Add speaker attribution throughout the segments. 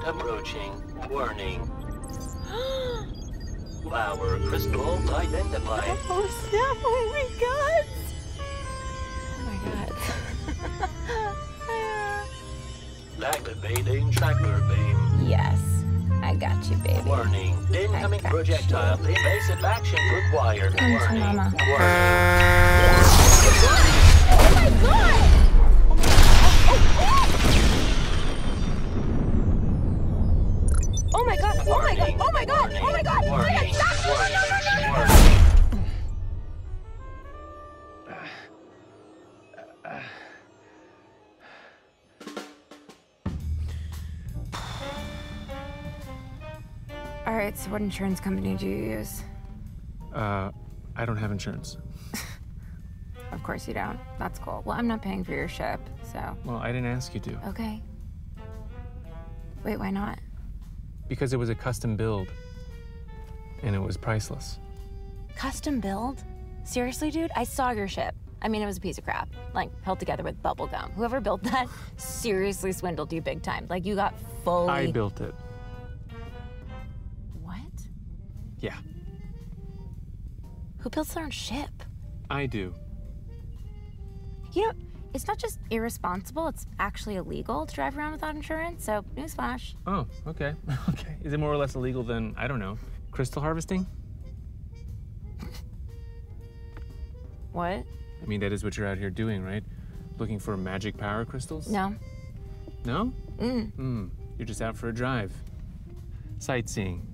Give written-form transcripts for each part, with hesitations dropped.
Speaker 1: object approaching. Warning. Flower crystals identified.
Speaker 2: Oh snap! Oh my god! Oh my god.
Speaker 1: Activating tracker beam.
Speaker 2: Yes, I got you, baby.
Speaker 1: Warning. Incoming projectile. Evasive action required.
Speaker 2: Come to
Speaker 1: Warning.
Speaker 2: mama.
Speaker 1: Warning.
Speaker 2: Oh my god! Oh my god! Oh my god! Oh my god! Oh my god! Oh my god! Stop! All right, so what insurance company do you use?
Speaker 3: I don't have insurance.
Speaker 2: Of course you don't. That's cool. Well, I'm not paying for your ship, so.
Speaker 3: Well, I didn't ask you to.
Speaker 2: Okay. Wait, why not?
Speaker 3: Because it was a custom build. And it was priceless.
Speaker 2: Custom build? Seriously, dude? I saw your ship. I mean, it was a piece of crap. Like, held together with bubble gum. Whoever built that seriously swindled you big time. Like, you got fully...
Speaker 3: I built it.
Speaker 2: What?
Speaker 3: Yeah.
Speaker 2: Who builds their own ship?
Speaker 3: I do.
Speaker 2: You know, it's not just irresponsible, it's actually illegal to drive around without insurance, so newsflash.
Speaker 3: Oh, okay. Okay. Is it more or less illegal than, I don't know, crystal harvesting?
Speaker 2: What?
Speaker 3: I mean, that is what you're out here doing, right? Looking for magic power crystals?
Speaker 2: No.
Speaker 3: No? You're just out for a drive. Sightseeing.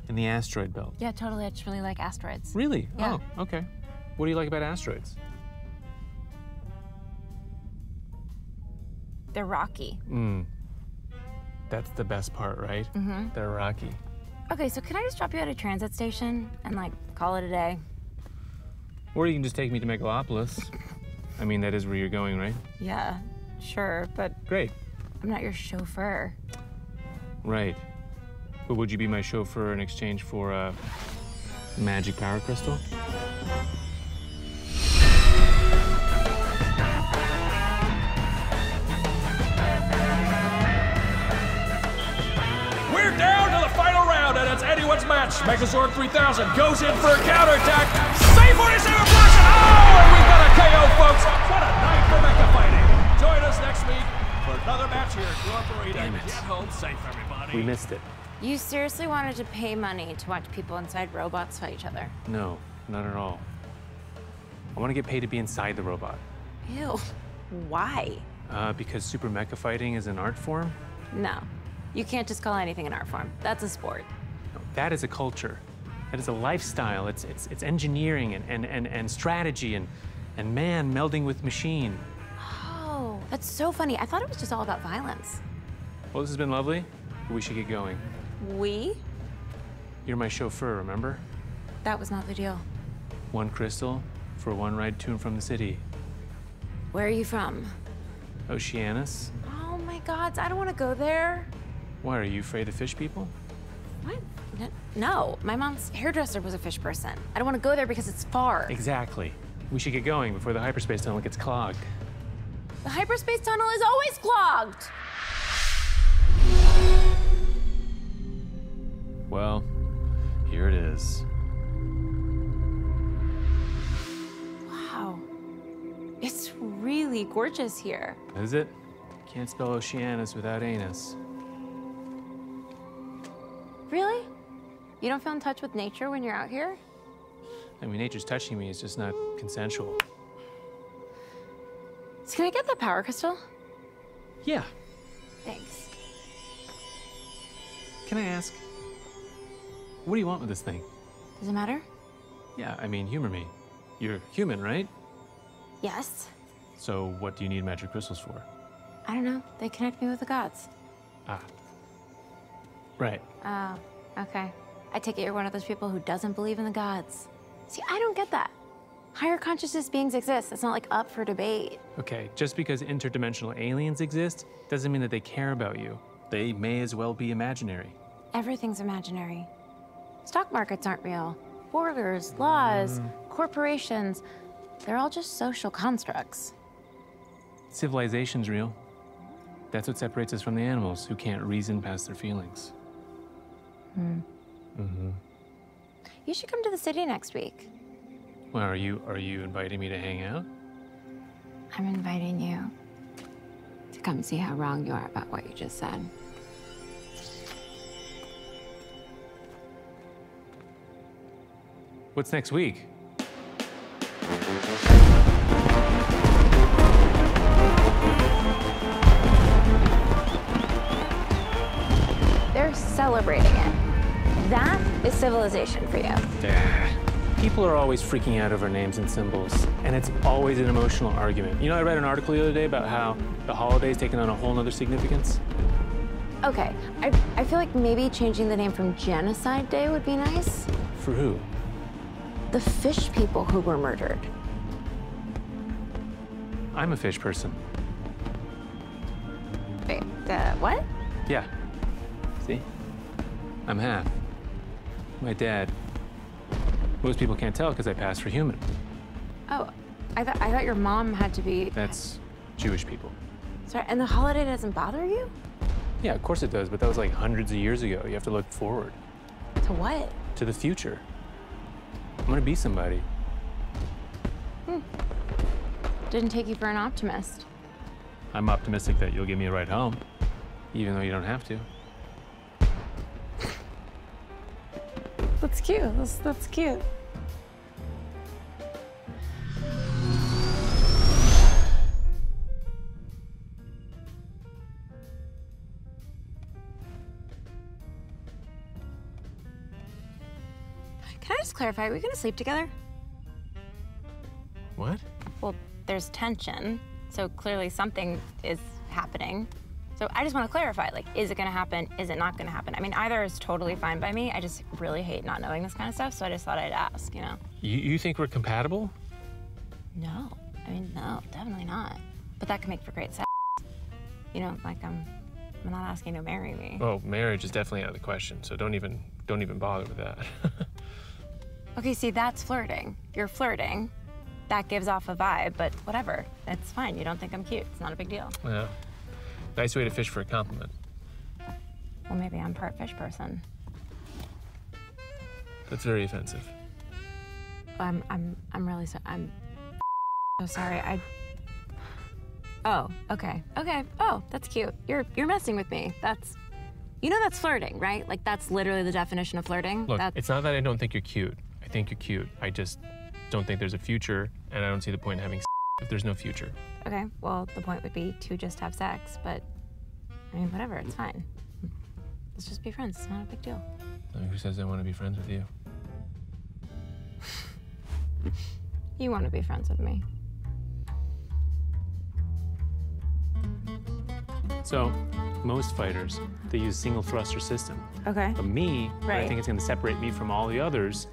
Speaker 3: In the asteroid belt.
Speaker 2: Yeah, totally. I just really like asteroids.
Speaker 3: Really?
Speaker 2: Yeah.
Speaker 3: Oh, okay. What do you like about asteroids?
Speaker 2: They're rocky.
Speaker 3: That's the best part, right?
Speaker 2: Mm-hmm.
Speaker 3: They're rocky.
Speaker 2: Okay, so can I just drop you at a transit station and, like, call it a day?
Speaker 3: Or you can just take me to Megalopolis. I mean, that is where you're going, right?
Speaker 2: Yeah, sure, but
Speaker 3: Great.
Speaker 2: I'm not your chauffeur.
Speaker 3: Right. But would you be my chauffeur in exchange for a magic power crystal?
Speaker 4: We're down to the final round, and it's anyone's match. Megazord 3000 goes in for a counterattack. C-47 blocks it. Oh, and we've got a KO, folks. What a night for mecha fighting. Join us next week for another match here at Cooperate and get home safe, everybody.
Speaker 3: We missed it.
Speaker 2: You seriously wanted to pay money to watch people inside robots fight each other?
Speaker 3: No, not at all. I want to get paid to be inside the robot.
Speaker 2: Ew. Why?
Speaker 3: Because super mecha fighting is an art form?
Speaker 2: No. You can't just call anything an art form. That's a sport.
Speaker 3: No, that is a culture. That is a lifestyle. It's engineering and strategy and man melding with machine.
Speaker 2: Oh, that's so funny. I thought it was just all about violence.
Speaker 3: Well, this has been lovely, but we should get going.
Speaker 2: We?
Speaker 3: You're my chauffeur, remember?
Speaker 2: That was not the deal.
Speaker 3: One crystal for one ride to and from the city.
Speaker 2: Where are you from?
Speaker 3: Oceanus?
Speaker 2: Oh my God, I don't want to go there.
Speaker 3: Why, are you afraid of fish people?
Speaker 2: What? No, my mom's hairdresser was a fish person. I don't want to go there because it's far.
Speaker 3: Exactly. We should get going before the hyperspace tunnel gets clogged.
Speaker 2: The hyperspace tunnel is always clogged.
Speaker 3: Well, here it is.
Speaker 2: Wow. It's really gorgeous here.
Speaker 3: Is it? Can't spell Oceanus without anus.
Speaker 2: Really? You don't feel in touch with nature when you're out here?
Speaker 3: I mean, nature's touching me, it's just not consensual.
Speaker 2: So can I get the power crystal?
Speaker 3: Yeah.
Speaker 2: Thanks.
Speaker 3: Can I ask, what do you want with this thing?
Speaker 2: Does it matter?
Speaker 3: Yeah, I mean, humor me. You're human, right?
Speaker 2: Yes.
Speaker 3: So what do you need magic crystals for?
Speaker 2: I don't know. They connect me with the gods.
Speaker 3: Ah. Right.
Speaker 2: Oh, okay. I take it you're one of those people who doesn't believe in the gods. See, I don't get that. Higher consciousness beings exist. It's not like up for debate.
Speaker 3: Okay, just because interdimensional aliens exist doesn't mean that they care about you. They may as well be imaginary.
Speaker 2: Everything's imaginary. Stock markets aren't real. Borders, laws, corporations, they're all just social constructs.
Speaker 3: Civilization's real. That's what separates us from the animals who can't reason past their feelings.
Speaker 2: You should come to the city next week.
Speaker 3: Well, are you inviting me to hang out?
Speaker 2: I'm inviting you to come see how wrong you are about what you just said.
Speaker 3: What's next week?
Speaker 2: They're celebrating it. That is civilization for you.
Speaker 3: People are always freaking out over names and symbols, and it's always an emotional argument. You know, I read an article the other day about how the holiday's taken on a whole nother significance.
Speaker 2: Okay, I feel like maybe changing the name from Genocide Day would be nice.
Speaker 3: For who?
Speaker 2: The fish people who were murdered.
Speaker 3: I'm a fish person.
Speaker 2: Wait, what?
Speaker 3: Yeah. See? I'm half. My dad. Most people can't tell because I pass for human.
Speaker 2: Oh, I thought your mom had to be...
Speaker 3: That's Jewish people.
Speaker 2: Sorry, and the holiday doesn't bother you?
Speaker 3: Yeah, of course it does, but that was like hundreds of years ago. You have to look forward.
Speaker 2: To what?
Speaker 3: To the future. I'm gonna be somebody.
Speaker 2: Didn't take you for an optimist.
Speaker 3: I'm optimistic that you'll give me a ride home, even though you don't have to.
Speaker 2: That's cute. That's cute. Can I just clarify, are we gonna sleep together?
Speaker 3: What?
Speaker 2: Well, there's tension, so clearly something is happening. So I just want to clarify, like, is it gonna happen? Is it not gonna happen? I mean, either is totally fine by me. I just really hate not knowing this kind of stuff, so I just thought I'd ask, you know?
Speaker 3: You think we're compatible?
Speaker 2: No, I mean, no, definitely not. But that can make for great sex. You know, like, I'm not asking to marry me.
Speaker 3: Well, marriage is definitely out of the question, so don't even bother with that.
Speaker 2: Okay, see, that's flirting. You're flirting. That gives off a vibe, but whatever. It's fine. You don't think I'm cute. It's not a big deal.
Speaker 3: Yeah. Nice way to fish for a compliment.
Speaker 2: Well, maybe I'm part fish person.
Speaker 3: That's very offensive.
Speaker 2: I'm really I'm so sorry. Oh, okay. Okay. Oh, that's cute. You're messing with me. That's flirting, right? Like, that's literally the definition of flirting.
Speaker 3: Look, it's not that I don't think you're cute. I think you're cute. I just don't think there's a future, and I don't see the point in having if there's no future.
Speaker 2: Okay, well, the point would be to just have sex, but I mean, whatever, it's fine. Let's just be friends. It's not a big deal.
Speaker 3: Who says I want to be friends with you?
Speaker 2: You want to be friends with me.
Speaker 3: So, most fighters, they use single thruster system.
Speaker 2: Okay.
Speaker 3: But me, what I
Speaker 2: Right.
Speaker 3: think it's going to separate me from all the others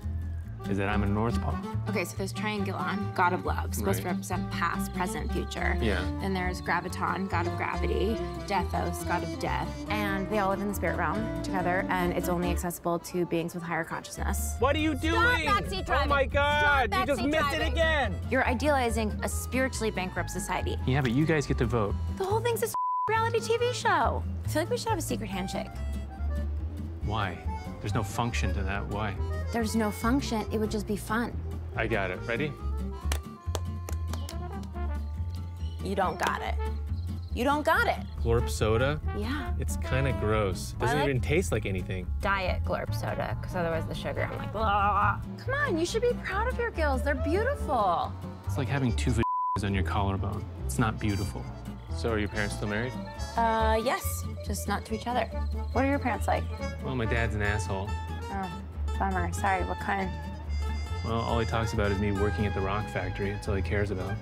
Speaker 3: is that I'm a Northpaw.
Speaker 2: Okay, so there's Triangulon, god of love, supposed to
Speaker 3: Right.
Speaker 2: represent past, present, future.
Speaker 3: Yeah.
Speaker 2: Then there's Graviton, god of gravity, Deathos, god of death, and they all live in the spirit realm together, and it's only accessible to beings with higher consciousness.
Speaker 5: What are you doing?
Speaker 2: backseat driving.
Speaker 5: Oh my God!
Speaker 2: Stop
Speaker 5: You just
Speaker 2: backseat
Speaker 5: missed
Speaker 2: driving.
Speaker 5: it again.
Speaker 2: You're idealizing a spiritually bankrupt society.
Speaker 3: Yeah, but you guys get to vote.
Speaker 2: The whole thing's a reality TV show. I feel like we should have a secret handshake.
Speaker 3: Why? There's no function to that. Why?
Speaker 2: There's no function, it would just be fun.
Speaker 3: I got it. Ready?
Speaker 2: You don't got it. You don't got it.
Speaker 3: Glorp soda?
Speaker 2: Yeah.
Speaker 3: It's kind of gross. It doesn't
Speaker 2: like-
Speaker 3: even taste like anything.
Speaker 2: Diet Glorp soda, because otherwise the sugar, I'm like, blah. Come on, you should be proud of your gills. They're beautiful.
Speaker 3: It's like having two on your collarbone. It's not beautiful. So are your parents still married?
Speaker 2: Yes, just not to each other. What are your parents like?
Speaker 3: Well, my dad's an asshole.
Speaker 2: Oh, bummer. Sorry, what kind?
Speaker 3: Well, all he talks about is me working at the rock factory. That's all he cares about.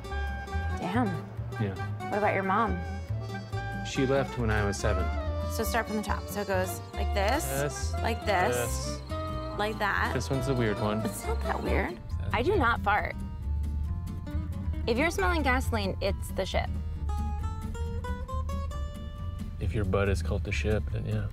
Speaker 2: Damn.
Speaker 3: Yeah.
Speaker 2: What about your mom?
Speaker 3: She left when I was 7.
Speaker 2: So start from the top. So it goes like this,
Speaker 3: This,
Speaker 2: like this,
Speaker 3: this.
Speaker 2: like that.
Speaker 3: This one's the weird one.
Speaker 2: It's not that weird. I do not fart. If you're smelling gasoline, it's the ship.
Speaker 3: If your butt is called the ship, then yeah.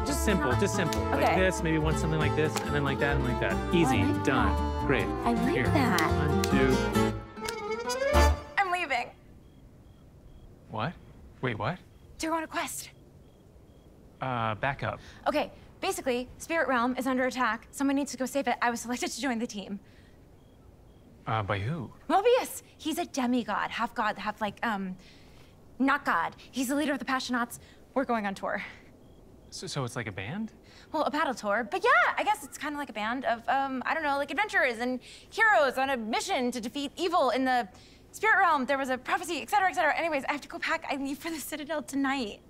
Speaker 3: Just simple, just simple. Like
Speaker 2: Okay.
Speaker 3: this, maybe one something like this, and then like that, and like that. Easy,
Speaker 2: like
Speaker 3: done.
Speaker 2: that.
Speaker 3: Great.
Speaker 2: I like
Speaker 3: Here.
Speaker 2: that.
Speaker 3: 1, 2.
Speaker 2: I'm leaving.
Speaker 3: Wait, what?
Speaker 2: To go on a quest.
Speaker 3: Back up.
Speaker 2: Okay, basically, Spirit Realm is under attack. Someone needs to go save it. I was selected to join the team.
Speaker 3: By who?
Speaker 2: Mobius! He's a demigod, half god, half like, not god. He's the leader of the Passionauts. We're going on tour.
Speaker 3: So it's like a band?
Speaker 2: Well, a battle tour, but yeah, I guess it's kind of like a band of, I don't know, like adventurers and heroes on a mission to defeat evil in the Spirit Realm. There was a prophecy, et cetera, et cetera. Anyways, I have to go pack. I leave for the Citadel tonight.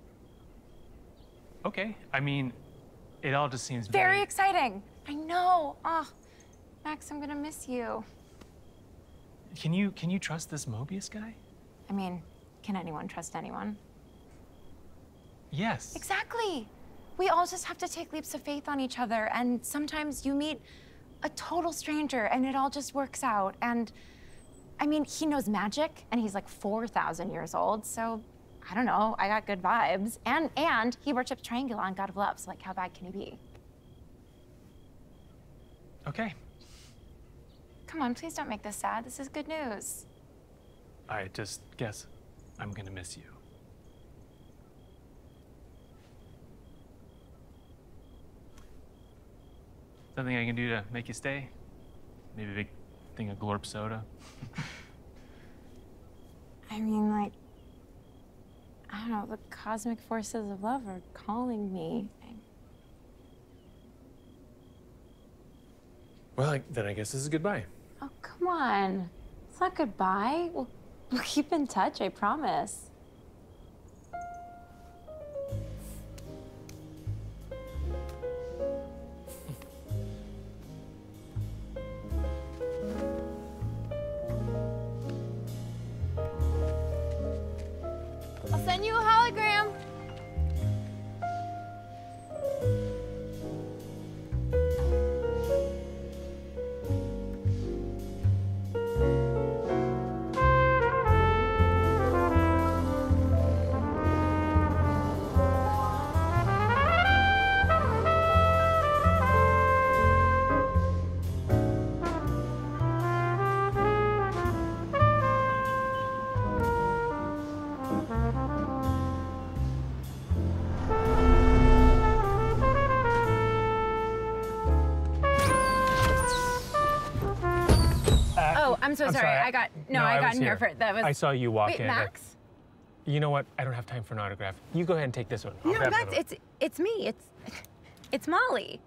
Speaker 3: Okay. I mean, it all just seems
Speaker 2: Very exciting. I know. Oh, Max, I'm gonna miss you.
Speaker 3: Can you trust this Mobius guy?
Speaker 2: I mean, can anyone trust anyone?
Speaker 3: Yes.
Speaker 2: Exactly. We all just have to take leaps of faith on each other, and sometimes you meet a total stranger and it all just works out. And I mean, he knows magic and he's like 4,000 years old, so I don't know, I got good vibes. And he worships Triangulon, god of love, so like how bad can he be?
Speaker 3: Okay.
Speaker 2: Come on, please don't make this sad. This is good news.
Speaker 3: I just guess I'm gonna miss you. Something I can do to make you stay? Maybe a big thing of Glorp soda?
Speaker 2: I mean, like, I don't know, the cosmic forces of love are calling me.
Speaker 3: Well, then I guess this is goodbye.
Speaker 2: Oh, come on. It's not goodbye. We'll keep in touch, I promise. I'll send you a hologram. I'm so sorry. I got nerfed. That was.
Speaker 3: I saw you walk
Speaker 2: Wait,
Speaker 3: in.
Speaker 2: Max?
Speaker 3: You know what? I don't have time for an autograph. You go ahead and take this one. I'll
Speaker 2: No,
Speaker 3: grab
Speaker 2: Max,
Speaker 3: another one.
Speaker 2: it's me. It's Molly.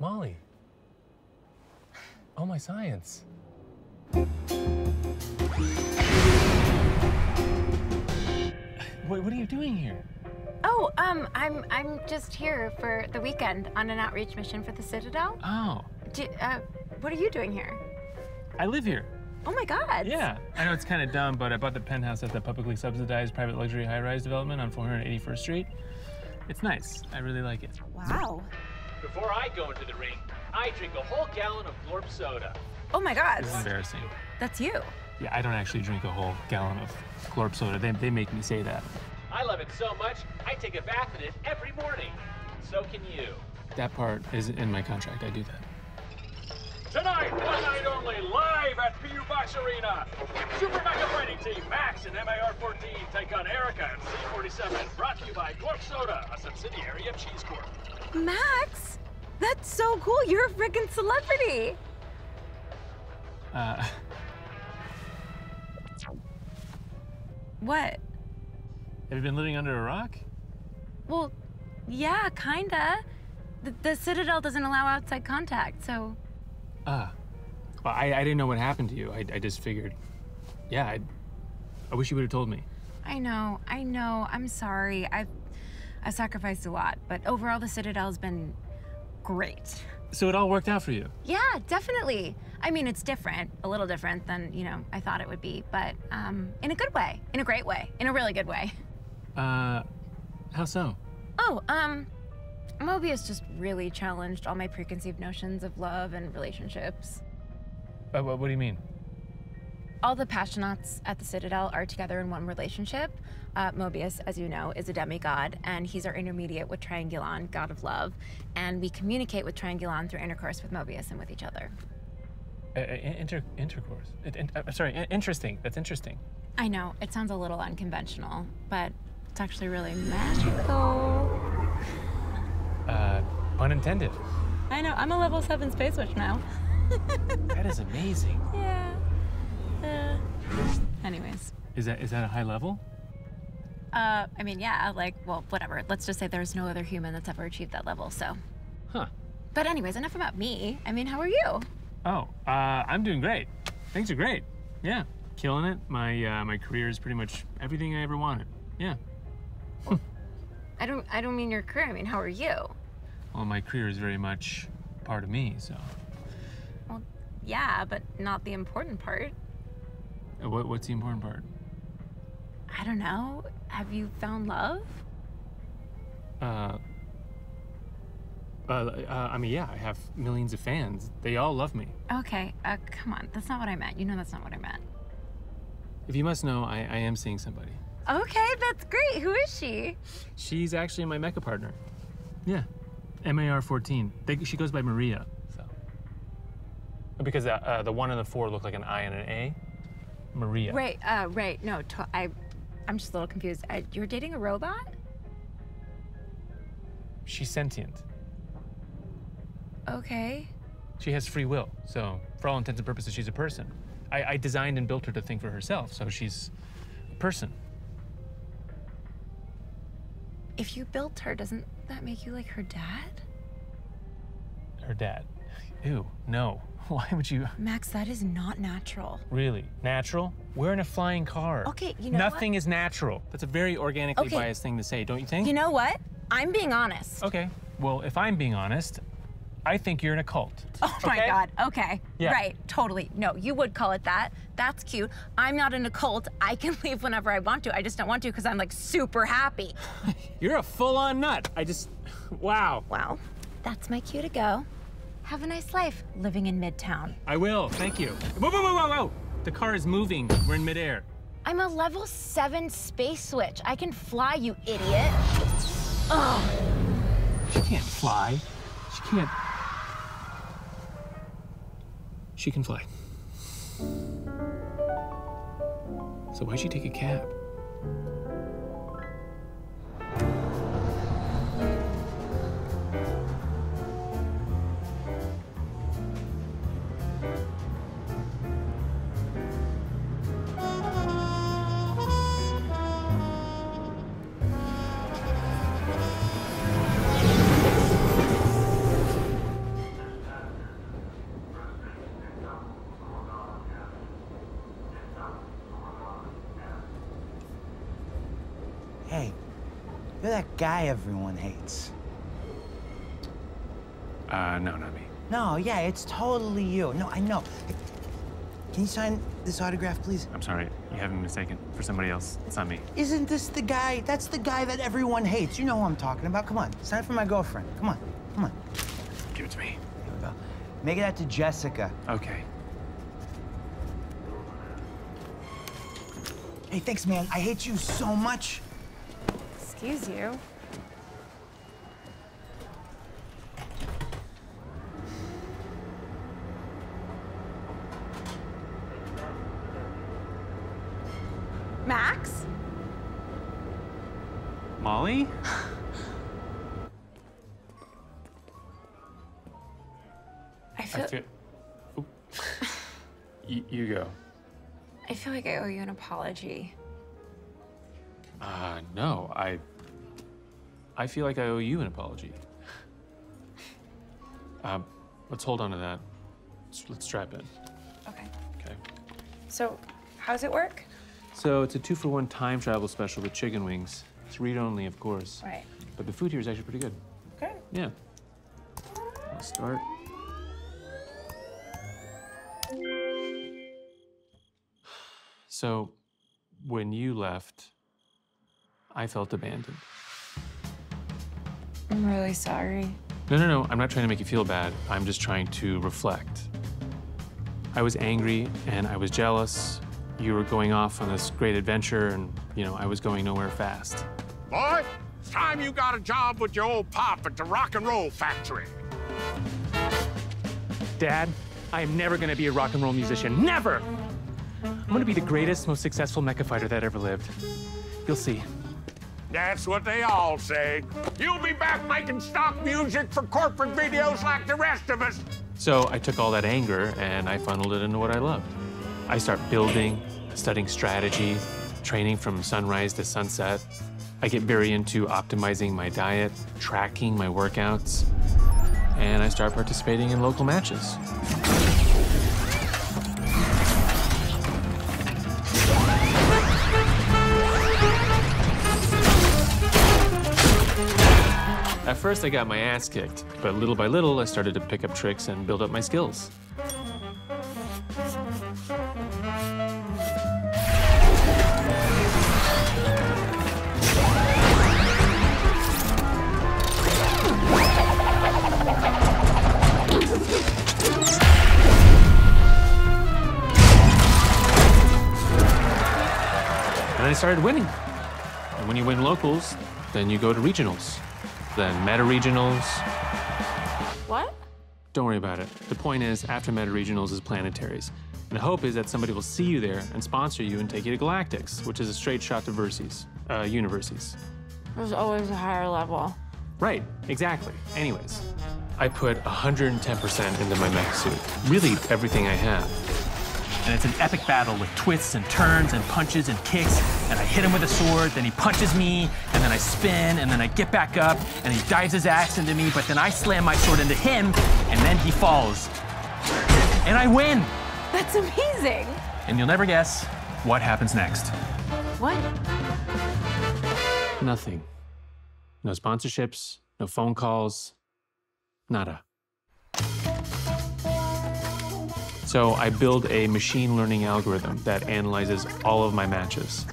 Speaker 3: Molly. Oh, my science. What are you doing here?
Speaker 2: Oh, I'm just here for the weekend on an outreach mission for the Citadel.
Speaker 3: Oh.
Speaker 2: What are you doing here?
Speaker 3: I live here.
Speaker 2: Oh my God.
Speaker 3: Yeah. I know it's kind of dumb, but I bought the penthouse at the publicly subsidized private luxury high-rise development on 481st Street. It's nice. I really like it.
Speaker 2: Wow.
Speaker 1: Before I go into the ring, I drink a whole gallon of Glorp soda.
Speaker 2: Oh my God.
Speaker 3: This is embarrassing.
Speaker 2: That's you.
Speaker 3: Yeah, I don't actually drink a whole gallon of Glorp soda. They make me say that.
Speaker 1: I love it so much, I take a bath in it every morning. So can you.
Speaker 3: That part is in my contract. I do that.
Speaker 4: Tonight, one night only, live at PU Box Arena. Super Mega Fighting Team Max and MAR-14 take on Erica and C-47. Brought to you by Glorp Soda, a subsidiary of Cheese Corp.
Speaker 2: Max, that's so cool. You're a freaking celebrity. What?
Speaker 3: Have you been living under a rock?
Speaker 2: Well, yeah, kinda. The Citadel doesn't allow outside contact, so.
Speaker 3: Well, I didn't know what happened to you. I just figured, yeah, I wish you would have told me.
Speaker 2: I know. I'm sorry. I've sacrificed a lot, but overall the Citadel's been great.
Speaker 3: So it all worked out for you?
Speaker 2: Yeah, definitely. I mean, it's different, a little different than, I thought it would be, but in a good way, in a great way, in a really good way.
Speaker 3: How so?
Speaker 2: Oh, Mobius just really challenged all my preconceived notions of love and relationships.
Speaker 3: What do you mean?
Speaker 2: All the Passionauts at the Citadel are together in one relationship. Mobius, as you know, is a demigod, and he's our intermediate with Triangulon, god of love, and we communicate with Triangulon through intercourse with Mobius and with each other.
Speaker 3: Intercourse? Sorry, interesting. That's interesting.
Speaker 2: I know, it sounds a little unconventional, but it's actually really magical.
Speaker 3: Pun intended.
Speaker 2: I know, I'm a level 7 Space Witch now.
Speaker 3: That is amazing.
Speaker 2: Yeah. Anyways.
Speaker 3: Is that a high level?
Speaker 2: I mean, yeah, like, well, whatever. Let's just say there's no other human that's ever achieved that level, so.
Speaker 3: Huh.
Speaker 2: But anyways, enough about me. I mean, how are you?
Speaker 3: Oh, I'm doing great. Things are great. Yeah, killing it. My career is pretty much everything I ever wanted. Yeah.
Speaker 2: I don't mean your career. I mean, how are you?
Speaker 3: Well, my career is very much part of me, so.
Speaker 2: Well, yeah, but not the important part.
Speaker 3: What's the important part?
Speaker 2: I don't know. Have you found love?
Speaker 3: I mean, yeah, I have millions of fans. They all love me.
Speaker 2: Okay, come on. That's not what I meant. You know that's not what I meant.
Speaker 3: If you must know, I am seeing somebody.
Speaker 2: Okay, that's great. Who is she?
Speaker 3: She's actually my mecha partner. Yeah, MAR-14. She goes by Maria, so. Because the 1 and the 4 look like an I and an A. Maria.
Speaker 2: Right, right. No, I'm just a little confused. You're dating a robot?
Speaker 3: She's sentient.
Speaker 2: Okay.
Speaker 3: She has free will, so for all intents and purposes, she's a person. I designed and built her to think for herself, so she's a person.
Speaker 2: If you built her, doesn't that make you like her dad?
Speaker 3: Her dad? Ew, no. Why would you?
Speaker 2: Max, that is not natural.
Speaker 3: Really? Natural? We're in a flying car.
Speaker 2: Okay, you know
Speaker 3: Nothing is natural. That's a very organically biased thing to say, don't you think?
Speaker 2: You know what? I'm being honest.
Speaker 3: Okay, well, if I'm being honest, I think you're in a cult.
Speaker 2: Oh my God, okay.
Speaker 3: Yeah.
Speaker 2: Right, totally. No, you would call it that. That's cute. I'm not in a cult. I can leave whenever I want to. I just don't want to because I'm like super happy.
Speaker 3: You're a full-on nut. Wow.
Speaker 2: Well, that's my cue to go. Have a nice life living in Midtown.
Speaker 3: I will, thank you. Whoa, whoa, whoa, whoa, whoa. The car is moving. We're in midair.
Speaker 2: I'm a level 7 Space Witch. I can fly, you idiot. Oh.
Speaker 3: She can't fly. She can't. She can fly. So why'd she take a cab?
Speaker 5: Hey, you're that guy everyone hates.
Speaker 3: No, not me.
Speaker 5: No, yeah, it's totally you. No, I know. Can you sign this autograph, please?
Speaker 3: I'm sorry, you have me mistaken for somebody else. It's not me.
Speaker 5: Isn't this the guy? That's the guy that everyone hates. You know who I'm talking about. Come on, sign for my girlfriend. Come on, come on.
Speaker 3: Give it to me.
Speaker 5: Here we go. Make it out to Jessica.
Speaker 3: Okay.
Speaker 5: Hey, thanks, man. I hate you so much.
Speaker 2: Excuse you. Max?
Speaker 3: Molly?
Speaker 2: I feel
Speaker 3: Oop. You go.
Speaker 2: I feel like I owe you an apology.
Speaker 3: No, I feel like I owe you an apology. Let's hold on to that. Let's strap in.
Speaker 2: Okay.
Speaker 3: Okay.
Speaker 2: So, how does it work?
Speaker 3: So it's a 2-for-1 time travel special with chicken wings. It's read only, of course.
Speaker 2: Right.
Speaker 3: But the food here is actually pretty good.
Speaker 2: Okay.
Speaker 3: Yeah. I'll start. So, when you left, I felt abandoned.
Speaker 2: I'm really sorry.
Speaker 3: No. I'm not trying to make you feel bad. I'm just trying to reflect. I was angry and I was jealous. You were going off on this great adventure and, I was going nowhere fast.
Speaker 6: Boy, it's time you got a job with your old pop at the rock and roll factory.
Speaker 3: Dad, I am never gonna be a rock and roll musician. Never! I'm gonna be the greatest, most successful mecha fighter that ever lived. You'll see.
Speaker 6: That's what they all say. You'll be back making stock music for corporate videos like the rest of us.
Speaker 3: So I took all that anger and I funneled it into what I loved. I start building, studying strategy, training from sunrise to sunset. I get very into optimizing my diet, tracking my workouts, and I start participating in local matches. At first, I got my ass kicked, but little by little, I started to pick up tricks and build up my skills. And I started winning. And when you win locals, then you go to regionals. Then meta regionals.
Speaker 2: What?
Speaker 3: Don't worry about it. The point is, after meta regionals is planetaries. And the hope is that somebody will see you there and sponsor you and take you to Galactics, which is a straight shot to Universities.
Speaker 2: There's always a higher level.
Speaker 3: Right, exactly. Anyways, I put 110% into my mech suit. Really, everything I have.
Speaker 7: And it's an epic battle with twists and turns and punches and kicks. And I hit him with a sword, then he punches me, and then I spin, and then I get back up, and he dives his axe into me, but then I slam my sword into him, and then he falls. And I win!
Speaker 2: That's amazing.
Speaker 7: And you'll never guess what happens next.
Speaker 2: What?
Speaker 3: Nothing. No sponsorships, no phone calls, nada. So I build a machine learning algorithm that analyzes all of my matches.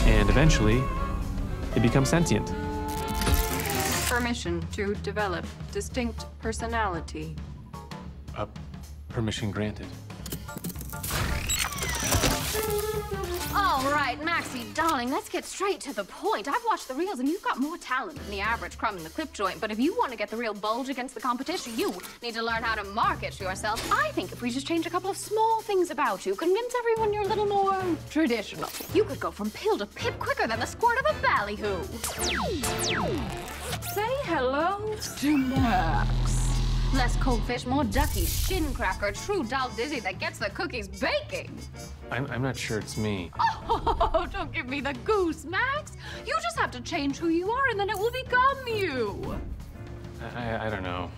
Speaker 3: And eventually, it becomes sentient.
Speaker 8: Permission to develop distinct personality.
Speaker 3: Permission granted.
Speaker 9: All right, Maxie, darling, let's get straight to the point. I've watched the reels, and you've got more talent than the average crumb in the clip joint. But if you want to get the real bulge against the competition, you need to learn how to market yourself. I think if we just change a couple of small things about you, convince everyone you're a little more traditional, you could go from pill to pip quicker than the squirt of a ballyhoo.
Speaker 8: Say hello to Max.
Speaker 9: Less cold fish, more ducky, shin cracker, true dog dizzy that gets the cookies baking.
Speaker 3: I'm not sure it's me.
Speaker 8: Oh, don't give me the goose, Max. You just have to change who you are and then it will become you.
Speaker 3: I don't know.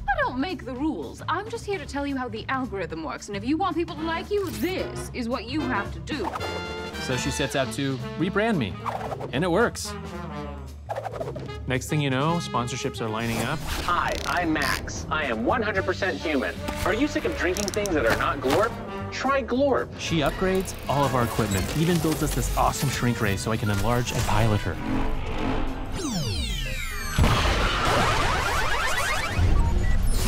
Speaker 8: I don't make the rules. I'm just here to tell you how the algorithm works. And if you want people to like you, this is what you have to do.
Speaker 3: So she sets out to rebrand me, and it works. Next thing you know, sponsorships are lining up.
Speaker 1: Hi, I'm Max. I am 100% human. Are you sick of drinking things that are not Glorp? Try Glorp.
Speaker 7: She upgrades all of our equipment, even builds us this awesome shrink ray so I can enlarge and pilot her.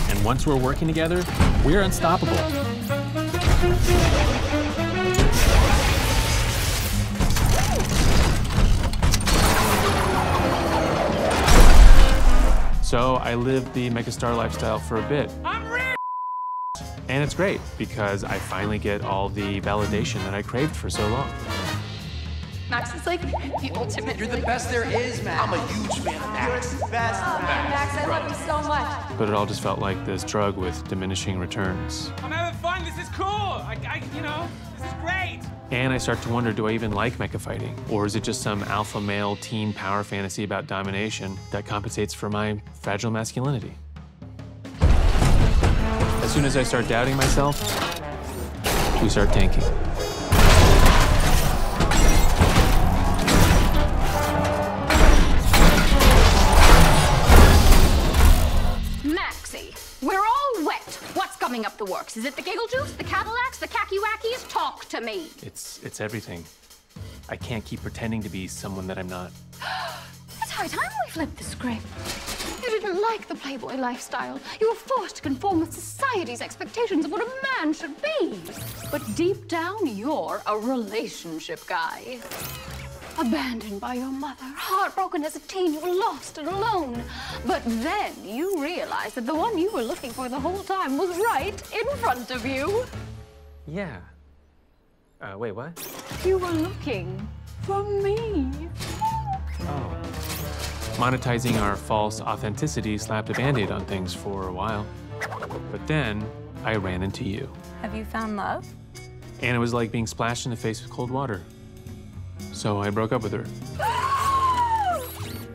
Speaker 7: And once we're working together, we're unstoppable.
Speaker 3: So I lived the megastar lifestyle for a bit.
Speaker 4: I'm rich!
Speaker 3: And it's great because I finally get all the validation that I craved for so long.
Speaker 8: Max is like the ultimate.
Speaker 5: You're the best there is, Max. I'm a huge fan of Max. You're the best.
Speaker 8: Max, I love you so much.
Speaker 3: But it all just felt like this drug with diminishing returns.
Speaker 4: I'm having fun. This is cool. You know, this is great.
Speaker 3: And I start to wonder, do I even like mecha fighting? Or is it just some alpha male teen power fantasy about domination that compensates for my fragile masculinity? As soon as I start doubting myself, we start tanking.
Speaker 9: Maxie, we're all wet. What's coming up the works? Is it the giggle juice, the Cadillacs, the khaki wackies? Talk to me.
Speaker 3: It's everything. I can't keep pretending to be someone that I'm not.
Speaker 9: It's high time we flipped the script. You didn't like the Playboy lifestyle. You were forced to conform with society's expectations of what a man should be. But deep down, you're a relationship guy. abandoned by your mother, heartbroken as a teen, you were lost and alone. But then you realized that the one you were looking for the whole time was right in front of you.
Speaker 3: Yeah. Wait, what?
Speaker 9: You were looking for me.
Speaker 3: Oh. Monetizing our false authenticity slapped a Band-Aid on things for a while. But then I ran into you.
Speaker 2: Have you found love?
Speaker 3: And it was like being splashed in the face with cold water. So I broke up with her.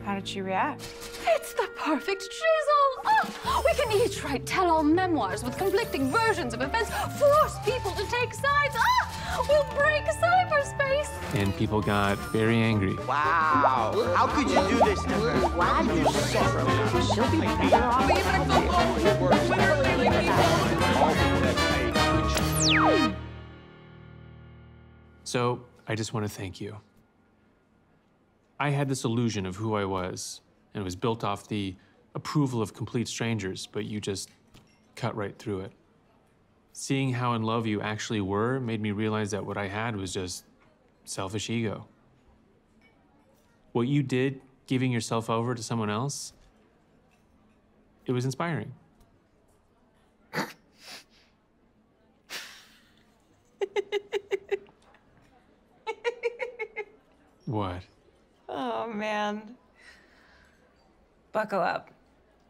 Speaker 2: How did she react?
Speaker 9: It's the perfect chisel. Oh, we can each write tell-all memoirs with conflicting versions of events, force people to take sides. We'll break cyberspace.
Speaker 3: And people got very angry.
Speaker 5: Wow. How could you do this to her? Why you so
Speaker 9: She'll be better off even
Speaker 3: So I just want to thank you. I had this illusion of who I was, and it was built off the approval of complete strangers, but you just cut right through it. Seeing how in love you actually were made me realize that what I had was just selfish ego. What you did, giving yourself over to someone else, it was inspiring. What?
Speaker 2: Oh, man. Buckle up.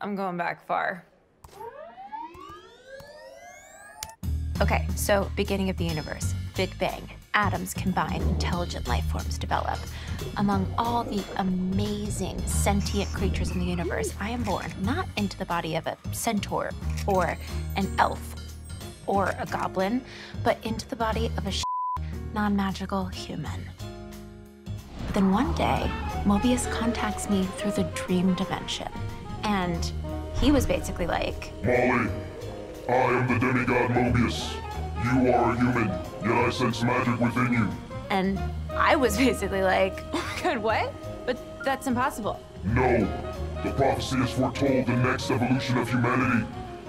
Speaker 2: I'm going back far. Okay, so beginning of the universe, Big Bang, atoms combine, intelligent life forms develop. Among all the amazing sentient creatures in the universe, I am born not into the body of a centaur or an elf or a goblin, but into the body of a non-magical human. Then one day, Mobius contacts me through the dream dimension, and he was basically like,
Speaker 10: Molly, I am the demigod Mobius. You are a human, yet I sense magic within you.
Speaker 2: And I was basically like, oh my God, what? But that's impossible.
Speaker 10: No, the prophecy has foretold the next evolution of humanity.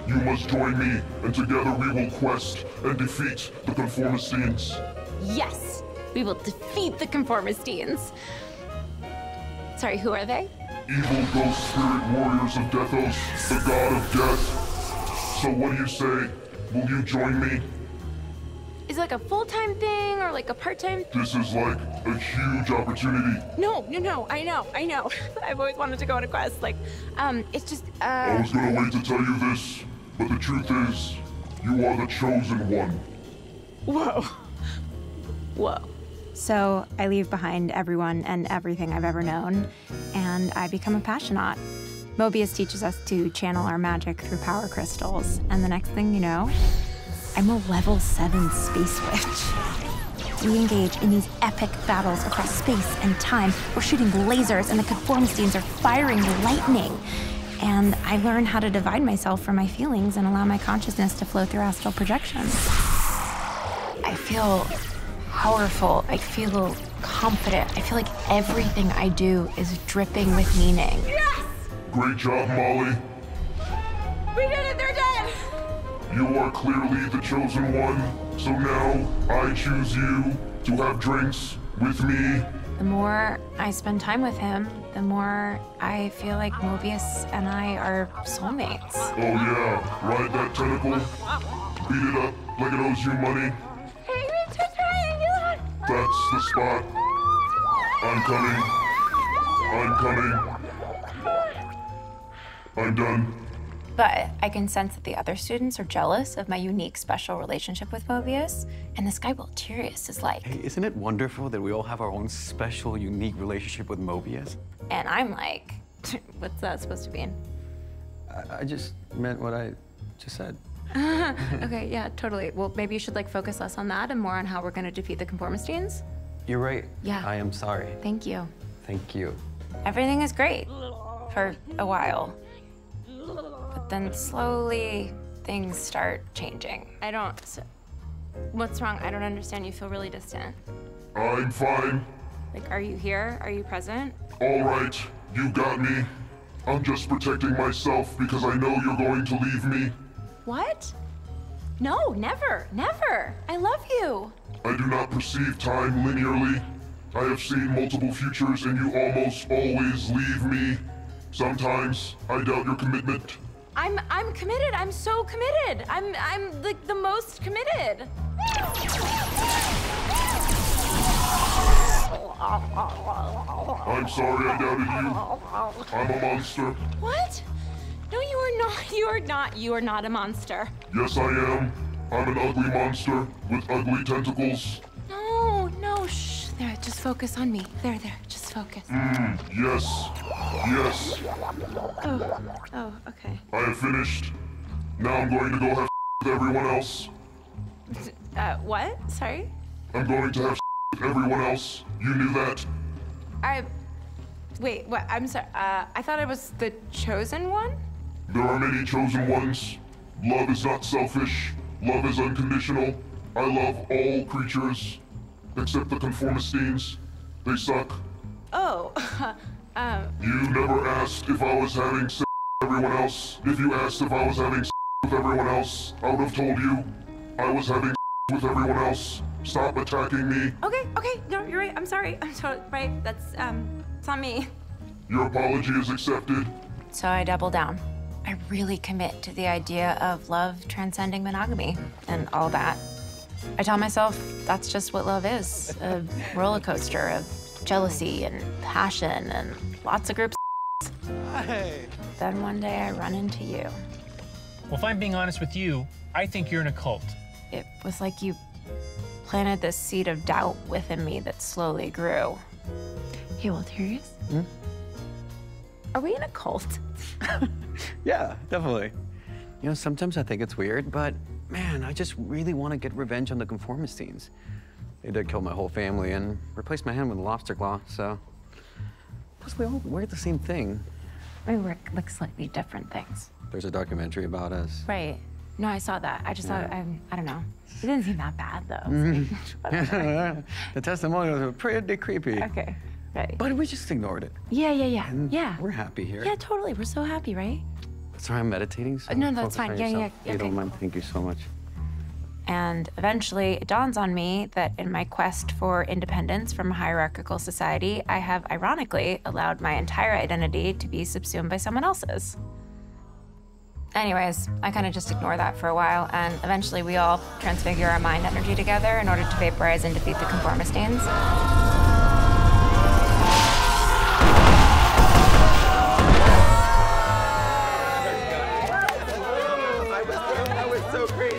Speaker 10: You must join me, and together we will quest and defeat the Conformistines.
Speaker 2: Yes, we will defeat the Conformistines. Sorry, who are they?
Speaker 10: Evil ghost spirit warriors of Dethos, the god of death. So what do you say? Will you join me?
Speaker 2: Is it like a full-time thing or like a part-time?
Speaker 10: This is like a huge opportunity.
Speaker 2: No, I know. I've always wanted to go on a quest. Like, it's just,
Speaker 10: I was gonna wait to tell you this, but the truth is, you are the chosen one.
Speaker 2: Whoa. So I leave behind everyone and everything I've ever known, and I become a Passionaut. Mobius teaches us to channel our magic through power crystals, and the next thing you know, I'm a level 7 space witch. We engage in these epic battles across space and time. We're shooting lasers, and the Conformistines are firing lightning. And I learn how to divide myself from my feelings and allow my consciousness to flow through astral projections. I feel powerful. I feel confident. I feel like everything I do is dripping with meaning. Yes!
Speaker 10: Great job, Molly.
Speaker 2: We did it! They're dead!
Speaker 10: You are clearly the chosen one, so now I choose you to have drinks with me.
Speaker 2: The more I spend time with him, the more I feel like Mobius and I are soulmates.
Speaker 10: Oh yeah, ride that tentacle, beat it up like it owes you money. That's the spot. I'm coming. I'm done.
Speaker 2: But I can sense that the other students are jealous of my unique, special relationship with Mobius. And this guy Walturius is like...
Speaker 11: Hey, isn't it wonderful that we all have our own special, unique relationship with Mobius?
Speaker 2: And I'm like, what's that supposed to mean?
Speaker 11: I just meant what I just said.
Speaker 2: Okay, yeah, totally. Well, maybe you should like focus less on that and more on how we're gonna defeat the Conformistines.
Speaker 11: You're right.
Speaker 2: Yeah.
Speaker 11: I am sorry.
Speaker 2: Thank you.
Speaker 11: Thank you.
Speaker 2: Everything is great for a while. But then slowly things start changing. What's wrong? I don't understand. You feel really distant.
Speaker 10: I'm fine.
Speaker 2: Like, are you here? Are you present?
Speaker 10: All right, you got me. I'm just protecting myself because I know you're going to leave me.
Speaker 2: What? No, never. I love you.
Speaker 10: I do not perceive time linearly, I have seen multiple futures and you almost always leave me. Sometimes I doubt your commitment.
Speaker 2: I'm committed. I'm so committed. I'm like the most committed.
Speaker 10: I'm sorry I doubted you. I'm a monster.
Speaker 2: What? No, you are not. You are not. You are not a monster.
Speaker 10: Yes, I am. I'm an ugly monster with ugly tentacles.
Speaker 2: No, no, shh. There, just focus on me. There, just focus.
Speaker 10: Yes. Yes.
Speaker 2: Oh, okay.
Speaker 10: I have finished. Now I'm going to go have with everyone else.
Speaker 2: What? Sorry?
Speaker 10: I'm going to have with everyone else. You knew that.
Speaker 2: Wait, what? I'm sorry. I thought I was the chosen one?
Speaker 10: There are many chosen ones. Love is not selfish. Love is unconditional. I love all creatures, except the conformistines. They suck.
Speaker 2: Oh,
Speaker 10: You never asked if I was having sex with everyone else. If you asked if I was having sex with everyone else, I would have told you I was having sex with everyone else. Stop attacking me.
Speaker 2: Okay, no, you're right. I'm sorry. I'm totally right. That's, it's on me.
Speaker 10: Your apology is accepted.
Speaker 2: So I double down. I really commit to the idea of love transcending monogamy and all that. I tell myself that's just what love is, a roller coaster of jealousy and passion and lots of groups.
Speaker 12: Hey.
Speaker 2: Then one day I run into you.
Speaker 7: Well, if I'm being honest with you, I think you're in a cult.
Speaker 2: It was like you planted this seed of doubt within me that slowly grew. Hey, Walterius? Are we in a cult?
Speaker 11: Yeah, definitely. You know, sometimes I think it's weird, but man, I just really want to get revenge on the conformistines. They did kill my whole family and replace my hand with a lobster claw, so. Plus, we all wear the same thing.
Speaker 2: We work like slightly different things.
Speaker 11: There's a documentary about us.
Speaker 2: Right. No, I saw that. I just thought, I don't know. It didn't seem that bad, though.
Speaker 11: The testimonials were pretty creepy.
Speaker 2: Okay, right.
Speaker 11: But we just ignored it.
Speaker 2: Yeah.
Speaker 11: And
Speaker 2: Yeah.
Speaker 11: We're happy here.
Speaker 2: Yeah, totally. We're so happy, right?
Speaker 11: Sorry, I'm meditating. So
Speaker 2: No, that's
Speaker 11: focus on
Speaker 2: fine. Yeah,
Speaker 11: yourself.
Speaker 2: yeah,
Speaker 11: You
Speaker 2: okay.
Speaker 11: don't mind? Thank you so much.
Speaker 2: And eventually, it dawns on me that in my quest for independence from a hierarchical society, I have ironically allowed my entire identity to be subsumed by someone else's. Anyways, I kind of just ignore that for a while, and eventually we all transfigure our mind energy together in order to vaporize and defeat the conformistines.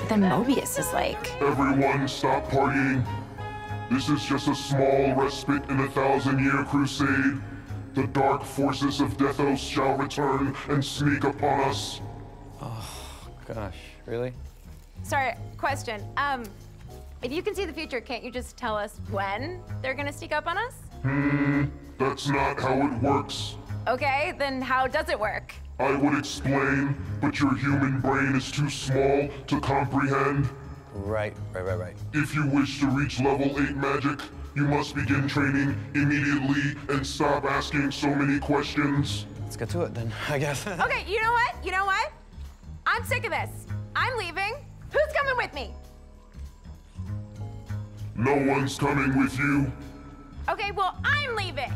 Speaker 2: Then Mobius is like,
Speaker 10: Everyone stop partying. This is just a small respite in a 1,000-year crusade. The dark forces of Deathos shall return and sneak upon us.
Speaker 11: Oh, gosh, really?
Speaker 2: sorry, question. If you can see the future, can't you just tell us when they're gonna sneak up on us?
Speaker 10: That's not how it works.
Speaker 2: Okay, then how does it work?
Speaker 10: I would explain, but your human brain is too small to comprehend.
Speaker 11: Right.
Speaker 10: If you wish to reach level 8 magic, you must begin training immediately and stop asking so many questions.
Speaker 11: Let's get to it then, I guess.
Speaker 2: Okay, you know what? You know what? I'm sick of this. I'm leaving. Who's coming with me?
Speaker 10: No one's coming with you.
Speaker 2: Okay, well, I'm leaving.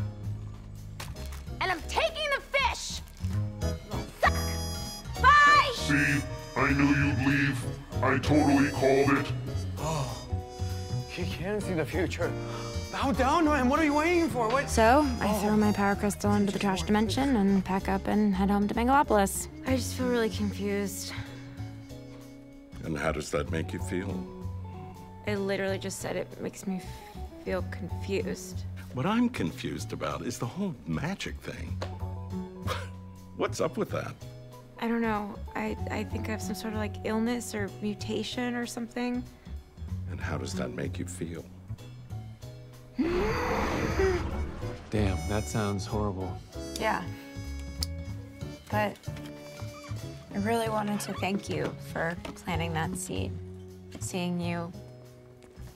Speaker 2: And I'm taking the fish. Suck. Bye!
Speaker 10: See, I knew you'd leave. I totally called it.
Speaker 11: Oh, he can see the future. Bow down to him. What are you waiting for? What?
Speaker 2: So, I throw my power crystal into the trash dimension and pack up and head home to Megalopolis. I just feel really confused.
Speaker 13: And how does that make you feel?
Speaker 2: I literally just said it makes me feel confused.
Speaker 13: What I'm confused about is the whole magic thing. What's up with that?
Speaker 2: I don't know. I think I have some sort of like illness or mutation or something.
Speaker 13: And how does that make you feel?
Speaker 3: Damn, that sounds horrible.
Speaker 2: Yeah. But I really wanted to thank you for planting that seed. Seeing you